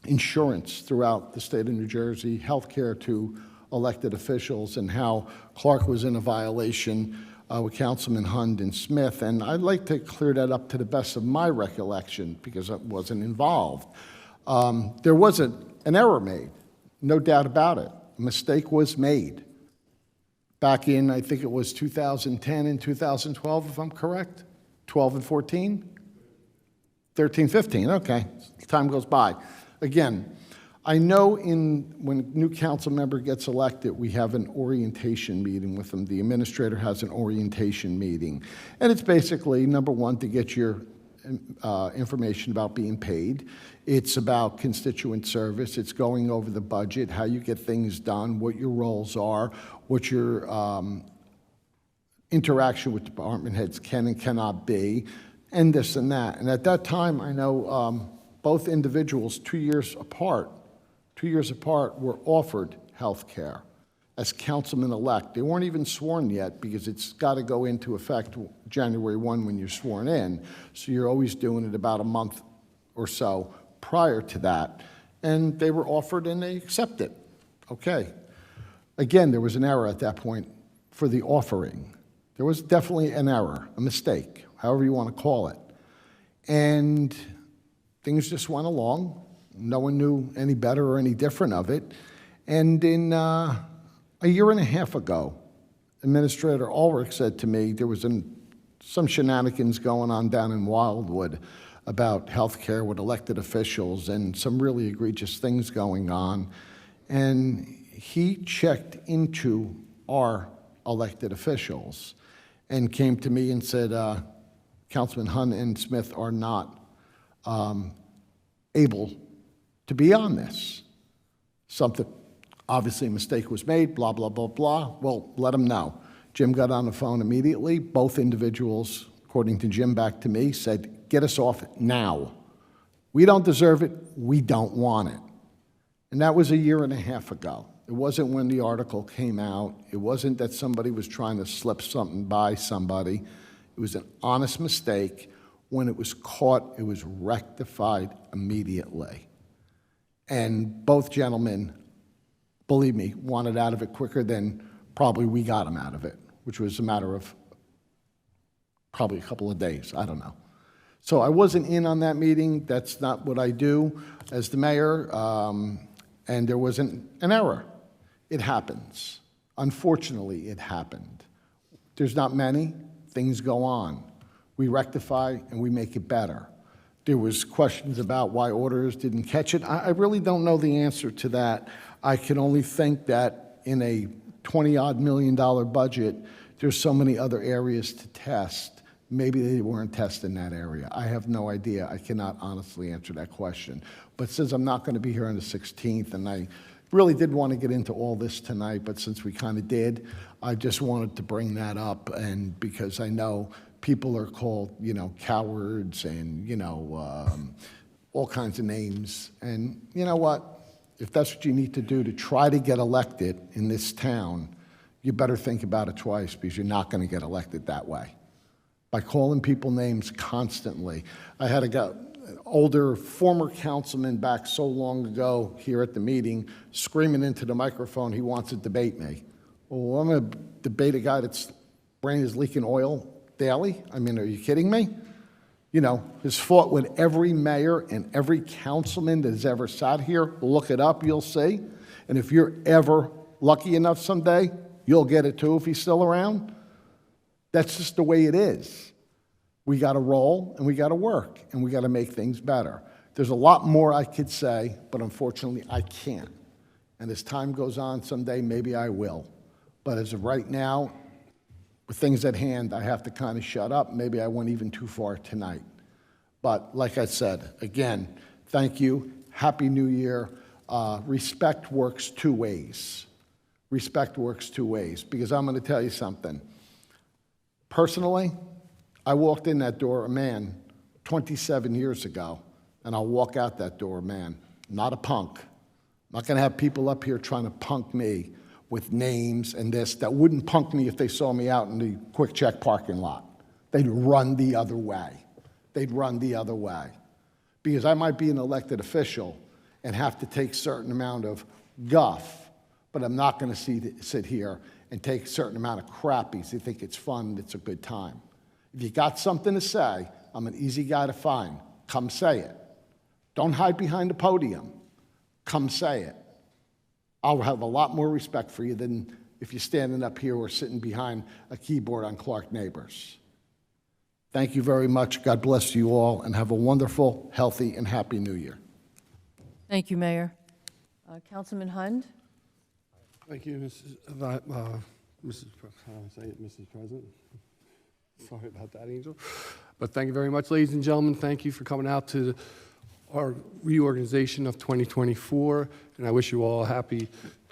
insurance throughout the state of New Jersey, health care to elected officials, and how Clark was in a violation with Councilman Hund and Smith. And I'd like to clear that up to the best of my recollection because I wasn't involved. There was an error made, no doubt about it. A mistake was made back in, I think it was 2010 and 2012, if I'm correct, 12 and 14? 13, 15, okay, time goes by. Again, I know when a new council member gets elected, we have an orientation meeting with them. The administrator has an orientation meeting. And it's basically, number one, to get your information about being paid. It's about constituent service. It's going over the budget, how you get things done, what your roles are, what your interaction with department heads can and cannot be, and this and that. And at that time, I know both individuals, 2 years apart, were offered health care as councilman-elect. They weren't even sworn yet because it's got to go into effect January 1 when you're sworn in. So you're always doing it about a month or so prior to that. And they were offered and they accepted. Okay. Again, there was an error at that point for the offering. There was definitely an error, a mistake, however you want to call it. And things just went along. No one knew any better or any different of it. And in a year and a half ago, Administrator Ulrich said to me there was some shenanigans going on down in Wildwood about health care with elected officials and some really egregious things going on. And he checked into our elected officials and came to me and said, Councilman Hunt and Smith are not able to be on this. Something, obviously a mistake was made, blah, blah, blah, blah. Well, let them know. Jim got on the phone immediately. Both individuals, according to Jim back to me, said, get us off now. We don't deserve it. We don't want it. And that was a year and a half ago. It wasn't when the article came out. It wasn't that somebody was trying to slip something by somebody. It was an honest mistake. When it was caught, it was rectified immediately. And both gentlemen, believe me, wanted out of it quicker than probably we got them out of it, which was a matter of probably a couple of days. I don't know. So I wasn't in on that meeting. That's not what I do as the mayor. And there was an error. It happens. Unfortunately, it happened. There's not many. Things go on. We rectify and we make it better. There was questions about why auditors didn't catch it. I really don't know the answer to that. I can only think that in a $20-odd million budget, there's so many other areas to test. Maybe they weren't testing that area. I have no idea. I cannot honestly answer that question. But since I'm not going to be here on the 16th, and I really did want to get into all this tonight, but since we kind of did, I just wanted to bring that up, and because I know people are called, cowards and, all kinds of names. And you know what? If that's what you need to do to try to get elected in this town, you better think about it twice, because you're not going to get elected that way. By calling people names constantly. I had an older former councilman back so long ago here at the meeting screaming into the microphone he wants to debate me. Well, I'm going to debate a guy that's brain is leaking oil daily? I mean, are you kidding me? Has fought with every mayor and every councilman that has ever sat here. Look it up, you'll see. And if you're ever lucky enough someday, you'll get it too if he's still around. That's just the way it is. We got to roll, and we got to work, and we got to make things better. There's a lot more I could say, but unfortunately I can't. And as time goes on, someday maybe I will. But as of right now, with things at hand, I have to kind of shut up. Maybe I went even too far tonight. But like I said, again, thank you. Happy New Year. Respect works two ways. Respect works two ways, because I'm going to tell you something. Personally, I walked in that door a man 27 years ago, and I'll walk out that door a man, not a punk. I'm not going to have people up here trying to punk me with names and this that wouldn't punk me if they saw me out in the Quick Check parking lot. They'd run the other way. They'd run the other way. Because I might be an elected official and have to take a certain amount of guff, but I'm not going to sit here and take a certain amount of crap because you think it's fun and it's a good time. If you got something to say, I'm an easy guy to find. Come say it. Don't hide behind the podium. Come say it. I'll have a lot more respect for you than if you're standing up here or sitting behind a keyboard on Clark Neighbors. Thank you very much. God bless you all, and have a wonderful, healthy, and happy New Year. Thank you, Mayor. Councilman Hund? Thank you, Mrs. President. Sorry about that, Angel. But thank you very much, ladies and gentlemen. Thank you for coming out to our reorganization of 2024, and I wish you all a happy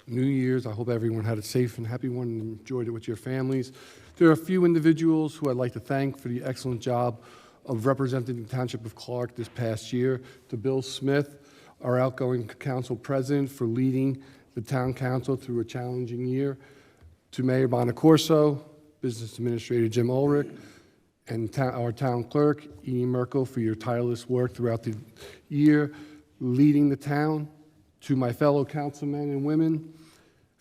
New Year's. I hope everyone had a safe and happy one and enjoyed it with your families. There are a few individuals who I'd like to thank for the excellent job of representing the Township of Clark this past year. To Bill Smith, our outgoing council president, for leading the town council through a challenging year. To Mayor Bonacorso, Business Administrator Jim Ulrich, and our town clerk, Edie Merkel, for your tireless work throughout the year, leading the town. To my fellow councilmen and women,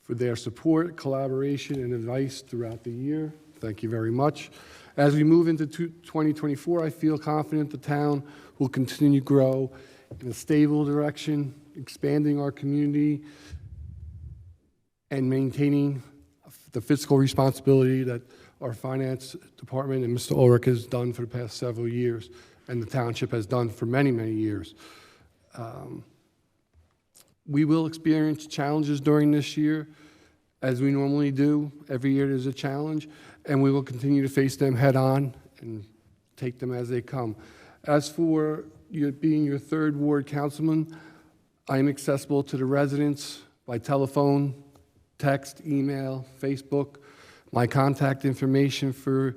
for their support, collaboration, and advice throughout the year. Thank you very much. As we move into 2024, I feel confident the town will continue to grow in a stable direction, expanding our community, and maintaining the fiscal responsibility that our finance department and Mr. Ulrich has done for the past several years, and the township has done for many, many years. We will experience challenges during this year, as we normally do. Every year there's a challenge, and we will continue to face them head on and take them as they come. As for being your third ward councilman, I am accessible to the residents by telephone, text, email, Facebook. My contact information for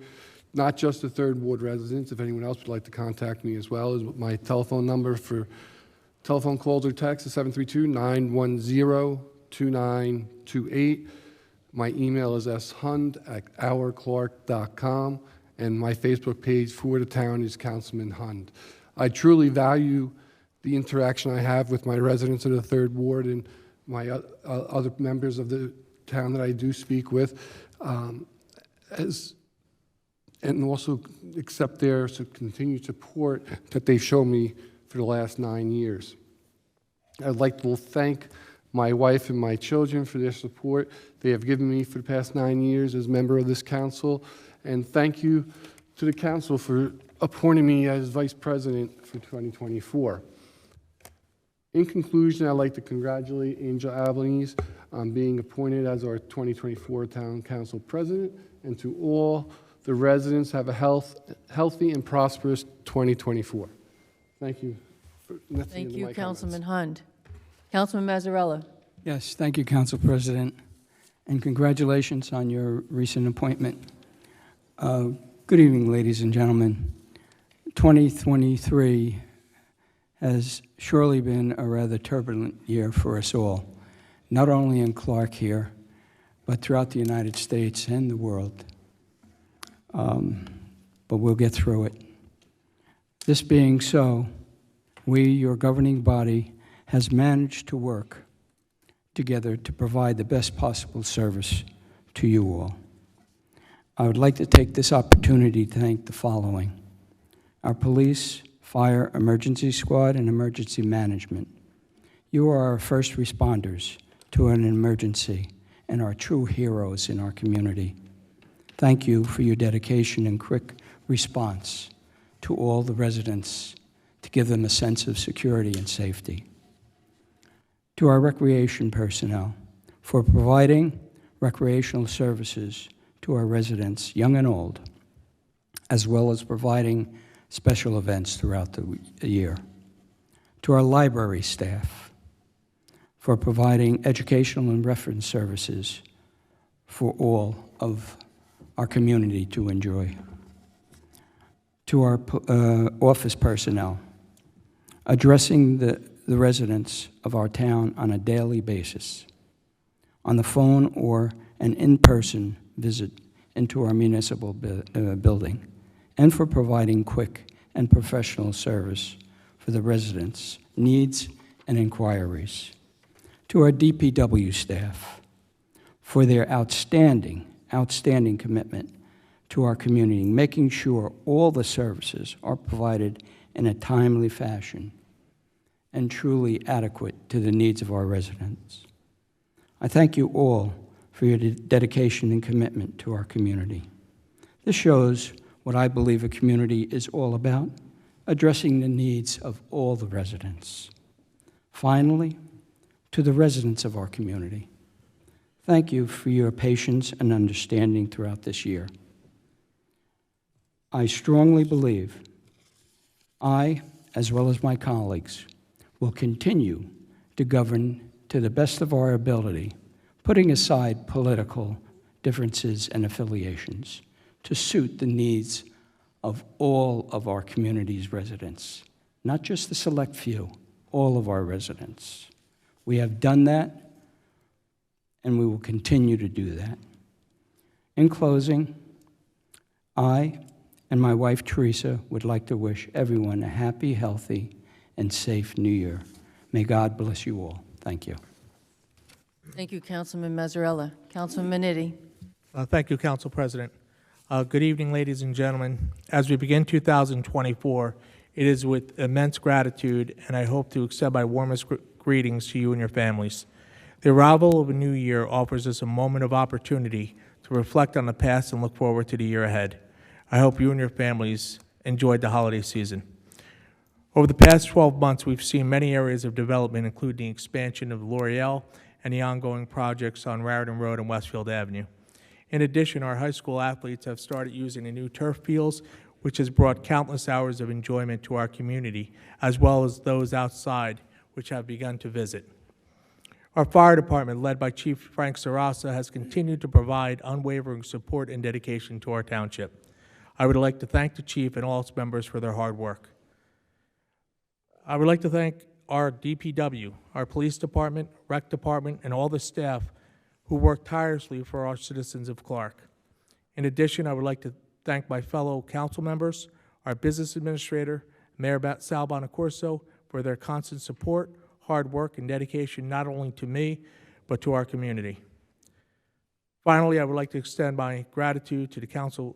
not just the third ward residents, if anyone else would like to contact me as well, is my telephone number for telephone calls or texts is 732-910-2928. My email is shund@ourclark.com, and my Facebook page for the town is Councilman Hund. I truly value the interaction I have with my residents of the third ward and my other members of the town that I do speak with. As and also accept their continued support that they've shown me for the last 9 years. I'd like to thank my wife and my children for their support they have given me for the past 9 years as member of this council, and thank you to the council for appointing me as vice president for 2024. In conclusion, I'd like to congratulate Angel Albanese on being appointed as our 2024 Town Council President, and to all the residents, have a healthy and prosperous 2024. Thank you. That's the end Thank of you, my Councilman comments. Hund. Councilman Mazzarella. Yes, thank you, Council President, and congratulations on your recent appointment. Good evening, ladies and gentlemen. 2023 has surely been a rather turbulent year for us all, not only in Clark here, but throughout the United States and the world. But we'll get through it. This being so, we, your governing body, has managed to work together to provide the best possible service to you all. I would like to take this opportunity to thank the following: our police, fire, emergency squad, and emergency management. You are our first responders to an emergency and are true heroes in our community. Thank you for your dedication and quick response to all the residents to give them a sense of security and safety. To our recreation personnel, for providing recreational services to our residents, young and old, as well as providing special events throughout the year. To our library staff, for providing educational and reference services for all of our community to enjoy. To our office personnel, addressing the residents of our town on a daily basis, on the phone or an in-person visit into our municipal building, and for providing quick and professional service for the residents' needs and inquiries. To our DPW staff, for their outstanding commitment to our community, making sure all the services are provided in a timely fashion and truly adequate to the needs of our residents. I thank you all for your dedication and commitment to our community. This shows what I believe a community is all about, addressing the needs of all the residents. Finally, to the residents of our community, thank you for your patience and understanding throughout this year. I strongly believe I, as well as my colleagues, will continue to govern to the best of our ability, putting aside political differences and affiliations to suit the needs of all of our community's residents, not just the select few, all of our residents. We have done that, and we will continue to do that. In closing, I and my wife, Teresa, would like to wish everyone a happy, healthy, and safe New Year. May God bless you all. Thank you. Thank you, Councilman Mazzarella. Councilman Minetti. Thank you, Council President. Good evening, ladies and gentlemen. As we begin 2024, it is with immense gratitude, and I hope to extend my warmest greetings to you and your families. The arrival of a new year offers us a moment of opportunity to reflect on the past and look forward to the year ahead. I hope you and your families enjoyed the holiday season. Over the past 12 months, we've seen many areas of development, including the expansion of L'Oreal and the ongoing projects on Raritan Road and Westfield Avenue. In addition, our high school athletes have started using the new turf fields, which has brought countless hours of enjoyment to our community, as well as those outside, which have begun to visit. Our fire department, led by Chief Frank Sarasa, has continued to provide unwavering support and dedication to our township. I would like to thank the chief and all its members for their hard work. I would like to thank our DPW, our police department, rec department, and all the staff who work tirelessly for our citizens of Clark. In addition, I would like to thank my fellow council members, our business administrator, Mayor Sal Bonacorso, for their constant support, hard work, and dedication not only to me, but to our community. Finally, I would like to extend my gratitude to the Council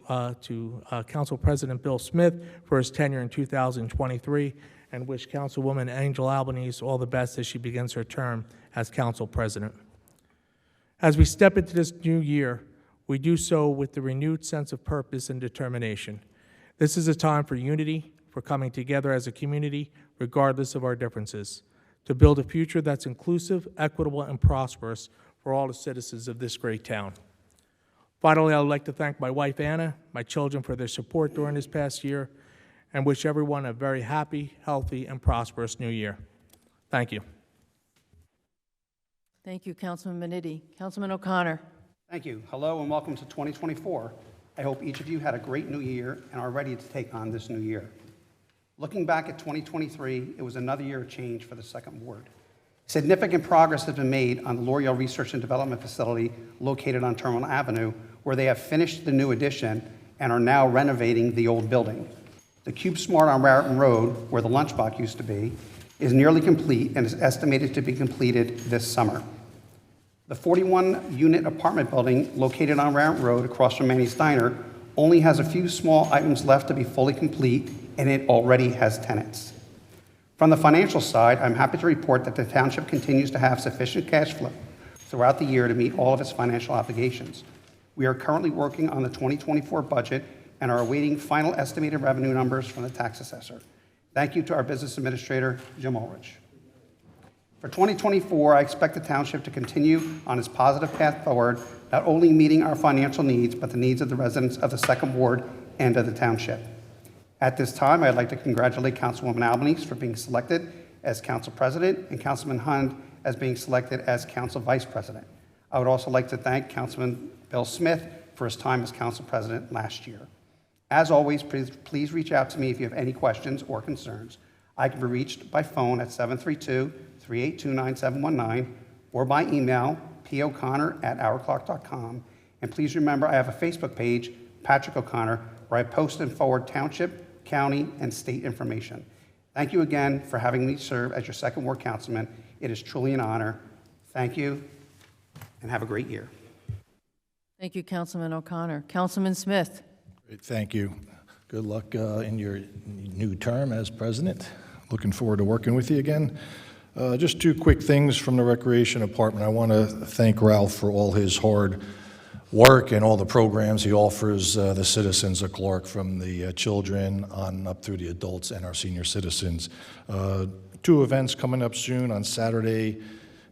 President Bill Smith for his tenure in 2023, and wish Councilwoman Angel Albanese all the best as she begins her term as Council President. As we step into this new year, we do so with the renewed sense of purpose and determination. This is a time for unity, for coming together as a community, regardless of our differences, to build a future that's inclusive, equitable, and prosperous for all the citizens of this great town. Finally, I would like to thank my wife, Anna, my children for their support during this past year, and wish everyone a very happy, healthy, and prosperous new year. Thank you. Thank you, Councilman Benity. Councilman O'Connor. Thank you. Hello and welcome to 2024. I hope each of you had a great new year and are ready to take on this new year. Looking back at 2023, it was another year of change for the Second Ward. Significant progress has been made on the L'Oreal Research and Development Facility located on Terminal Avenue, where they have finished the new addition and are now renovating the old building. The Cube Smart on Raritan Road, where the lunchbox used to be, is nearly complete and is estimated to be completed this summer. The 41-unit apartment building located on Raritan Road across from Manny's Diner only has a few small items left to be fully complete, and it already has tenants. From the financial side, I'm happy to report that the Township continues to have sufficient cash flow throughout the year to meet all of its financial obligations. We are currently working on the 2024 budget and are awaiting final estimated revenue numbers from the tax assessor. Thank you to our business administrator, Jim Ulrich. For 2024, I expect the Township to continue on its positive path forward, not only meeting our financial needs, but the needs of the residents of the Second Ward and of the Township. At this time, I'd like to congratulate Councilwoman Albanese for being selected as Council President and Councilman Hund as being selected as Council Vice President. I would also like to thank Councilman Bill Smith for his time as Council President last year. As always, please reach out to me if you have any questions or concerns. I can be reached by phone at 732-382-9719 or by email, poconnor@hourclock.com. And please remember, I have a Facebook page, Patrick O'Connor, where I post and forward township, county, and state information. Thank you again for having me serve as your Second Ward Councilman. It is truly an honor. Thank you, and have a great year. Thank you, Councilman O'Connor. Councilman Smith. Great, thank you. Good luck in your new term as president. Looking forward to working with you again. Just two quick things from the Recreation Department. I want to thank Ralph for all his hard work and all the programs he offers the citizens of Clark, from the children on up through the adults and our senior citizens. Two events coming up soon. On Saturday,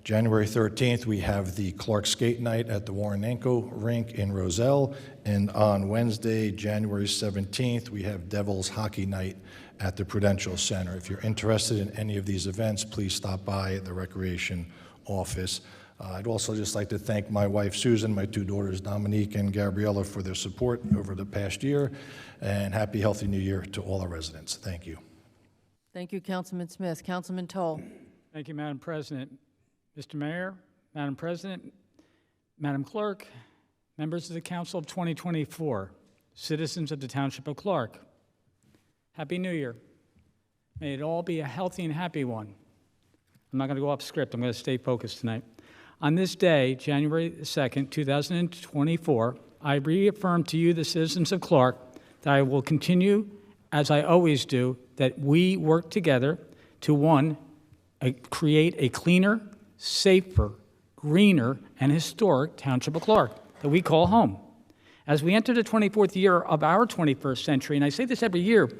January 13th, we have the Clark Skate Night at the Warrenenko Rink in Roselle, and on Wednesday, January 17th, we have Devils Hockey Night at the Prudential Center. If you're interested in any of these events, please stop by the Recreation office. I'd also just like to thank my wife, Susan, my two daughters, Dominique and Gabriella, for their support over the past year, and happy, healthy new year to all our residents. Thank you. Thank you, Councilman Smith. Councilman Toll. Thank you, Madam President. Mr. Mayor, Madam President, Madam Clerk, members of the Council of 2024, citizens of the Township of Clark, Happy New Year. May it all be a healthy and happy one. I'm not going to go off script. I'm going to stay focused tonight. On this day, January 2nd, 2024, I reaffirm to you, the citizens of Clark, that I will continue, as I always do, that we work together to, one, create a cleaner, safer, greener, and historic Township of Clark that we call home. As we enter the 24th year of our 21st century, and I say this every year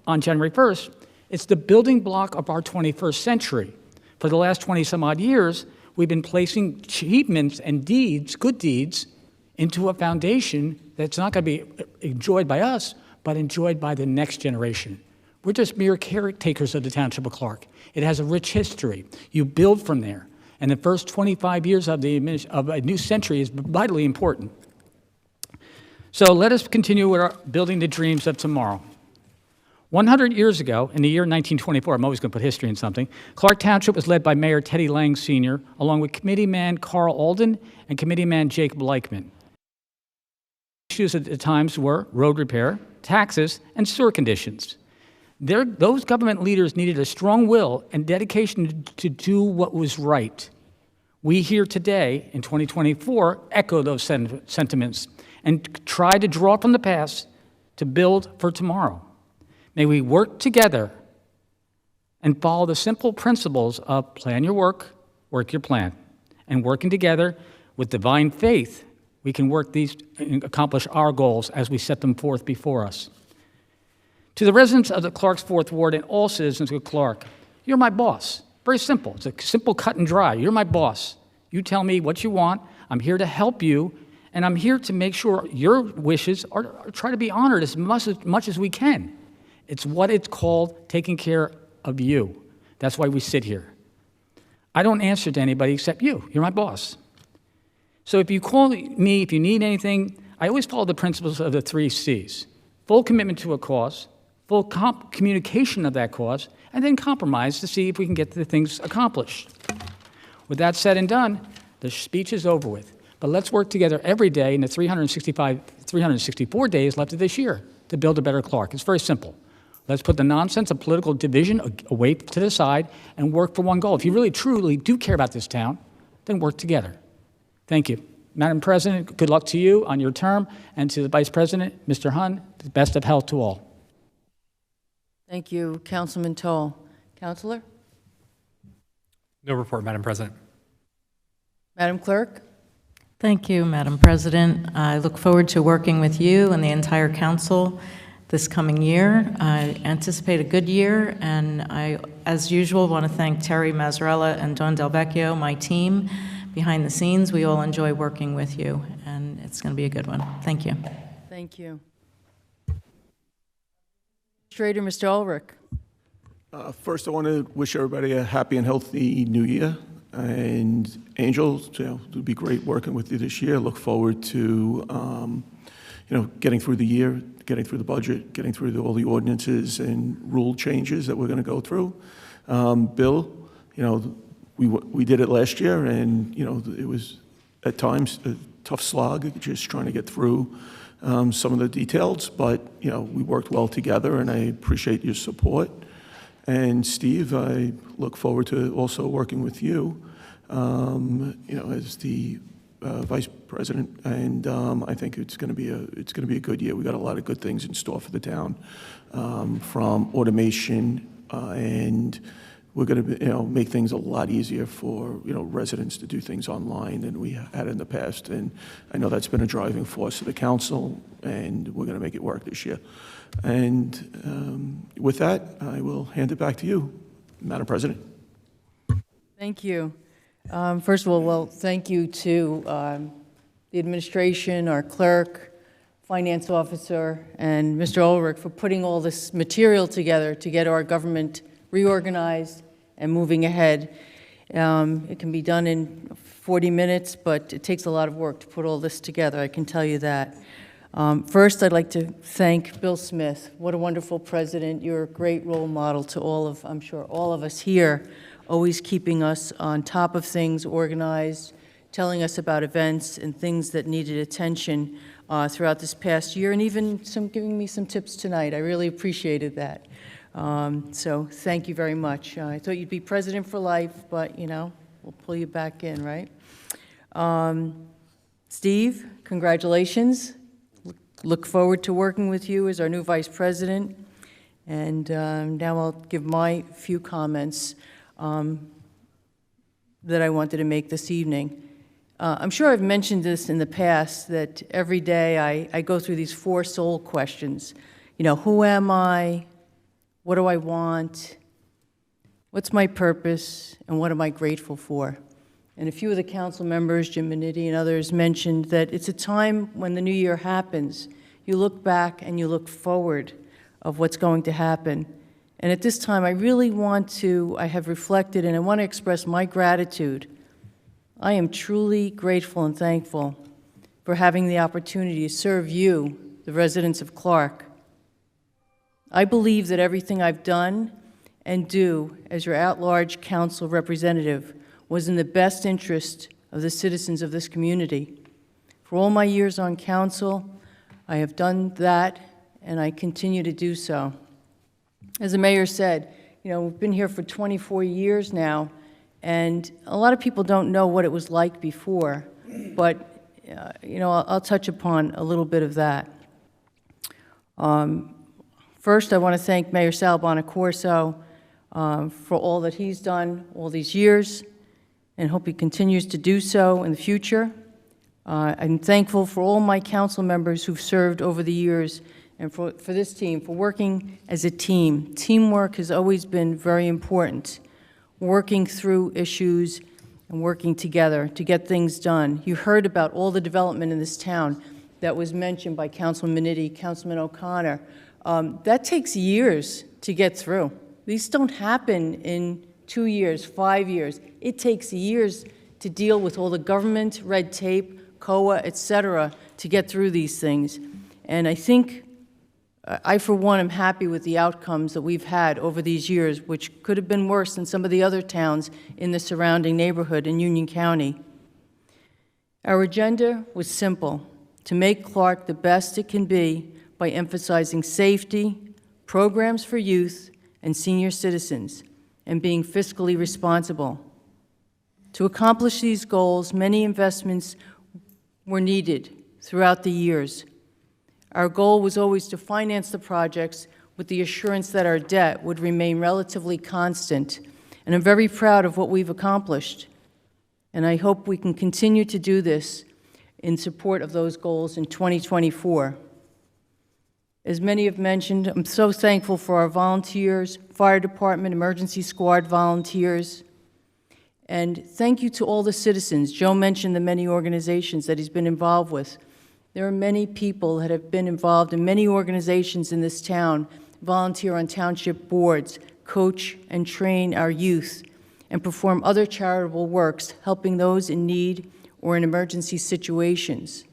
on January 1st, it's the building block of our 21st century. For the last 20-some-odd years, we've been placing achievements and deeds, good deeds, into a foundation that's not going to be enjoyed by us, but enjoyed by the next generation. We're just mere caretakers of the Township of Clark. It has a rich history. You build from there. And the first 25 years of a new century is vitally important. So let us continue with building the dreams of tomorrow. 100 years ago, in the year 1924, I'm always going to put history in something, Clark Township was led by Mayor Teddy Lang Sr., along with committeeman Carl Alden and committeeman Jacob Leichman. Issues at the times were road repair, taxes, and sewer conditions. Those government leaders needed a strong will and dedication to do what was right. We here today, in 2024, echo those sentiments and try to draw from the past to build for tomorrow. May we work together and follow the simple principles of plan your work, work your plan. And working together with divine faith, we can work these and accomplish our goals as we set them forth before us. To the residents of the Clark's Fourth Ward and all citizens of Clark, you're my boss. Very simple. It's a simple cut and dry. You're my boss. You tell me what you want. I'm here to help you, and I'm here to make sure your wishes are try to be honored as much as we can. It's what it's called taking care of you. That's why we sit here. I don't answer to anybody except you. You're my boss. So if you call me, if you need anything, I always follow the principles of the 3 C's. Full commitment to a cause, full communication of that cause, and then compromise to see if we can get the things accomplished. With that said and done, the speech is over with. But let's work together every day in the 364 days left of this year to build a better Clark. It's very simple. Let's put the nonsense of political division away to the side and work for one goal. If you really, truly do care about this town, then work together. Thank you. Madam President, good luck to you on your term, and to the Vice President, Mr. Hun, the best of health to all. Thank you, Councilman Toll. Councilor? No report, Madam President. Madam Clerk? Thank you, Madam President. I look forward to working with you and the entire council this coming year. I anticipate a good year, and I, as usual, want to thank Terry Mazzarella and Don Del Vecchio, my team behind the scenes. We all enjoy working with you, and it's going to be a good one. Thank you. Thank you. Administrator, Mr. Ulrich. First, I want to wish everybody a happy and healthy new year. And Angel, it'll be great working with you this year. Look forward to, getting through the year, getting through the budget, getting through all the ordinances and rule changes that we're going to go through. Bill, we did it last year, and it was at times a tough slog, just trying to get through some of the details. But we worked well together, and I appreciate your support. And Steve, I look forward to also working with you, as the Vice President. And I think it's going to be a good year. We got a lot of good things in store for the town, from automation, and we're going to make things a lot easier for residents to do things online than we had in the past. And I know that's been a driving force of the council, and we're going to make it work this year. And with that, I will hand it back to you, Madam President. Thank you. First of all, thank you to the administration, our clerk, finance officer, and Mr. Ulrich for putting all this material together to get our government reorganized and moving ahead. It can be done in 40 minutes, but it takes a lot of work to put all this together, I can tell you that. First, I'd like to thank Bill Smith. What a wonderful president. You're a great role model to I'm sure, all of us here, always keeping us on top of things, organized, telling us about events and things that needed attention throughout this past year, and even giving me some tips tonight. I really appreciated that. So thank you very much. I thought you'd be president for life, but, we'll pull you back in, right? Steve, congratulations. Look forward to working with you as our new vice president. And now I'll give my few comments that I wanted to make this evening. I'm sure I've mentioned this in the past, that every day I go through these 4 soul questions. Who am I? What do I want? What's my purpose? And what am I grateful for? And a few of the council members, Jim Minetti and others, mentioned that it's a time when the new year happens. You look back and you look forward of what's going to happen. And at this time, I have reflected, and I want to express my gratitude. I am truly grateful and thankful for having the opportunity to serve you, the residents of Clark. I believe that everything I've done and do as your at-large council representative was in the best interest of the citizens of this community. For all my years on council, I have done that, and I continue to do so. As the mayor said, we've been here for 24 years now, And a lot of people don't know what it was like before, but I'll touch upon a little bit of that. First, I want to thank Mayor Sal Bonacorso for all that he's done all these years, and hope he continues to do so in the future. I'm thankful for all my council members who've served over the years, and for this team, for working as a team. Teamwork has always been very important, working through issues and working together to get things done. You heard about all the development in this town that was mentioned by Councilman Minetti, Councilman O'Connor. That takes years to get through. These don't happen in 2 years, 5 years. It takes years to deal with all the government, red tape, COA, et cetera, to get through these things. And I think, I for one am happy with the outcomes that we've had over these years, which could have been worse than some of the other towns in the surrounding neighborhood in Union County. Our agenda was simple: to make Clark the best it can be by emphasizing safety, programs for youth and senior citizens, and being fiscally responsible. To accomplish these goals, many investments were needed throughout the years. Our goal was always to finance the projects with the assurance that our debt would remain relatively constant, and I'm very proud of what we've accomplished. And I hope we can continue to do this in support of those goals in 2024. As many have mentioned, I'm so thankful for our volunteers, fire department, emergency squad volunteers, and thank you to all the citizens. Joe mentioned the many organizations that he's been involved with. There are many people that have been involved in many organizations in this town, volunteer on township boards, coach and train our youth, and perform other charitable works, helping those in need or in emergency situations.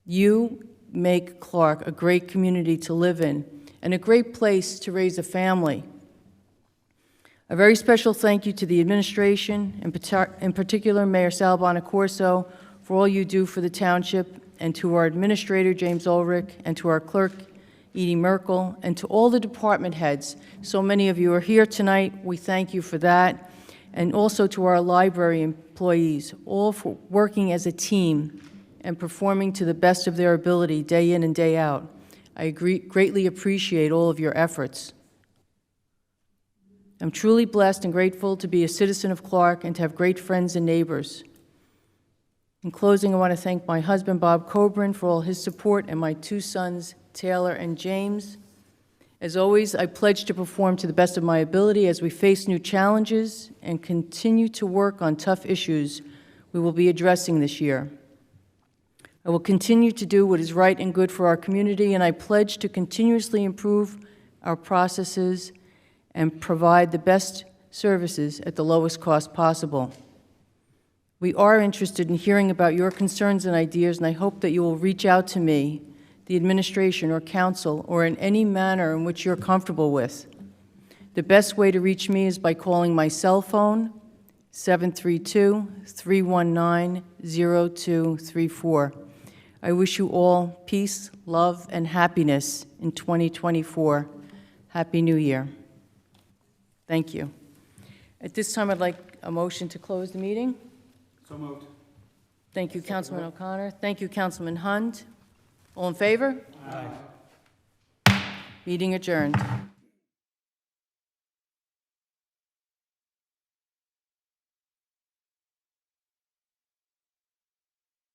You make Clark a great community to live in and a great place to raise a family. A very special thank you to the administration, in particular Mayor Sal Bonacorso, for all you do for the township, and to our administrator, James Ulrich, and to our clerk, Edie Merkel, and to all the department heads. So many of you are here tonight. We thank you for that. And also to our library employees, all for working as a team and performing to the best of their ability day in and day out. I greatly appreciate all of your efforts. I'm truly blessed and grateful to be a citizen of Clark and to have great friends and neighbors. In closing, I want to thank my husband, Bob Coburn, for all his support, and my 2 sons, Taylor and James. As always, I pledge to perform to the best of my ability as we face new challenges and continue to work on tough issues we will be addressing this year. I will continue to do what is right and good for our community, and I pledge to continuously improve our processes and provide the best services at the lowest cost possible. We are interested in hearing about your concerns and ideas, and I hope that you will reach out to me, the administration or council, or in any manner in which you're comfortable with. The best way to reach me is by calling my cell phone, 732-319-0234. I wish you all peace, love, and happiness in 2024. Happy New Year. Thank you. At this time, I'd like a motion to close the meeting. So moved. Thank you, Councilman O'Connor. Thank you, Councilman Hunt. All in favor? Aye. Meeting adjourned.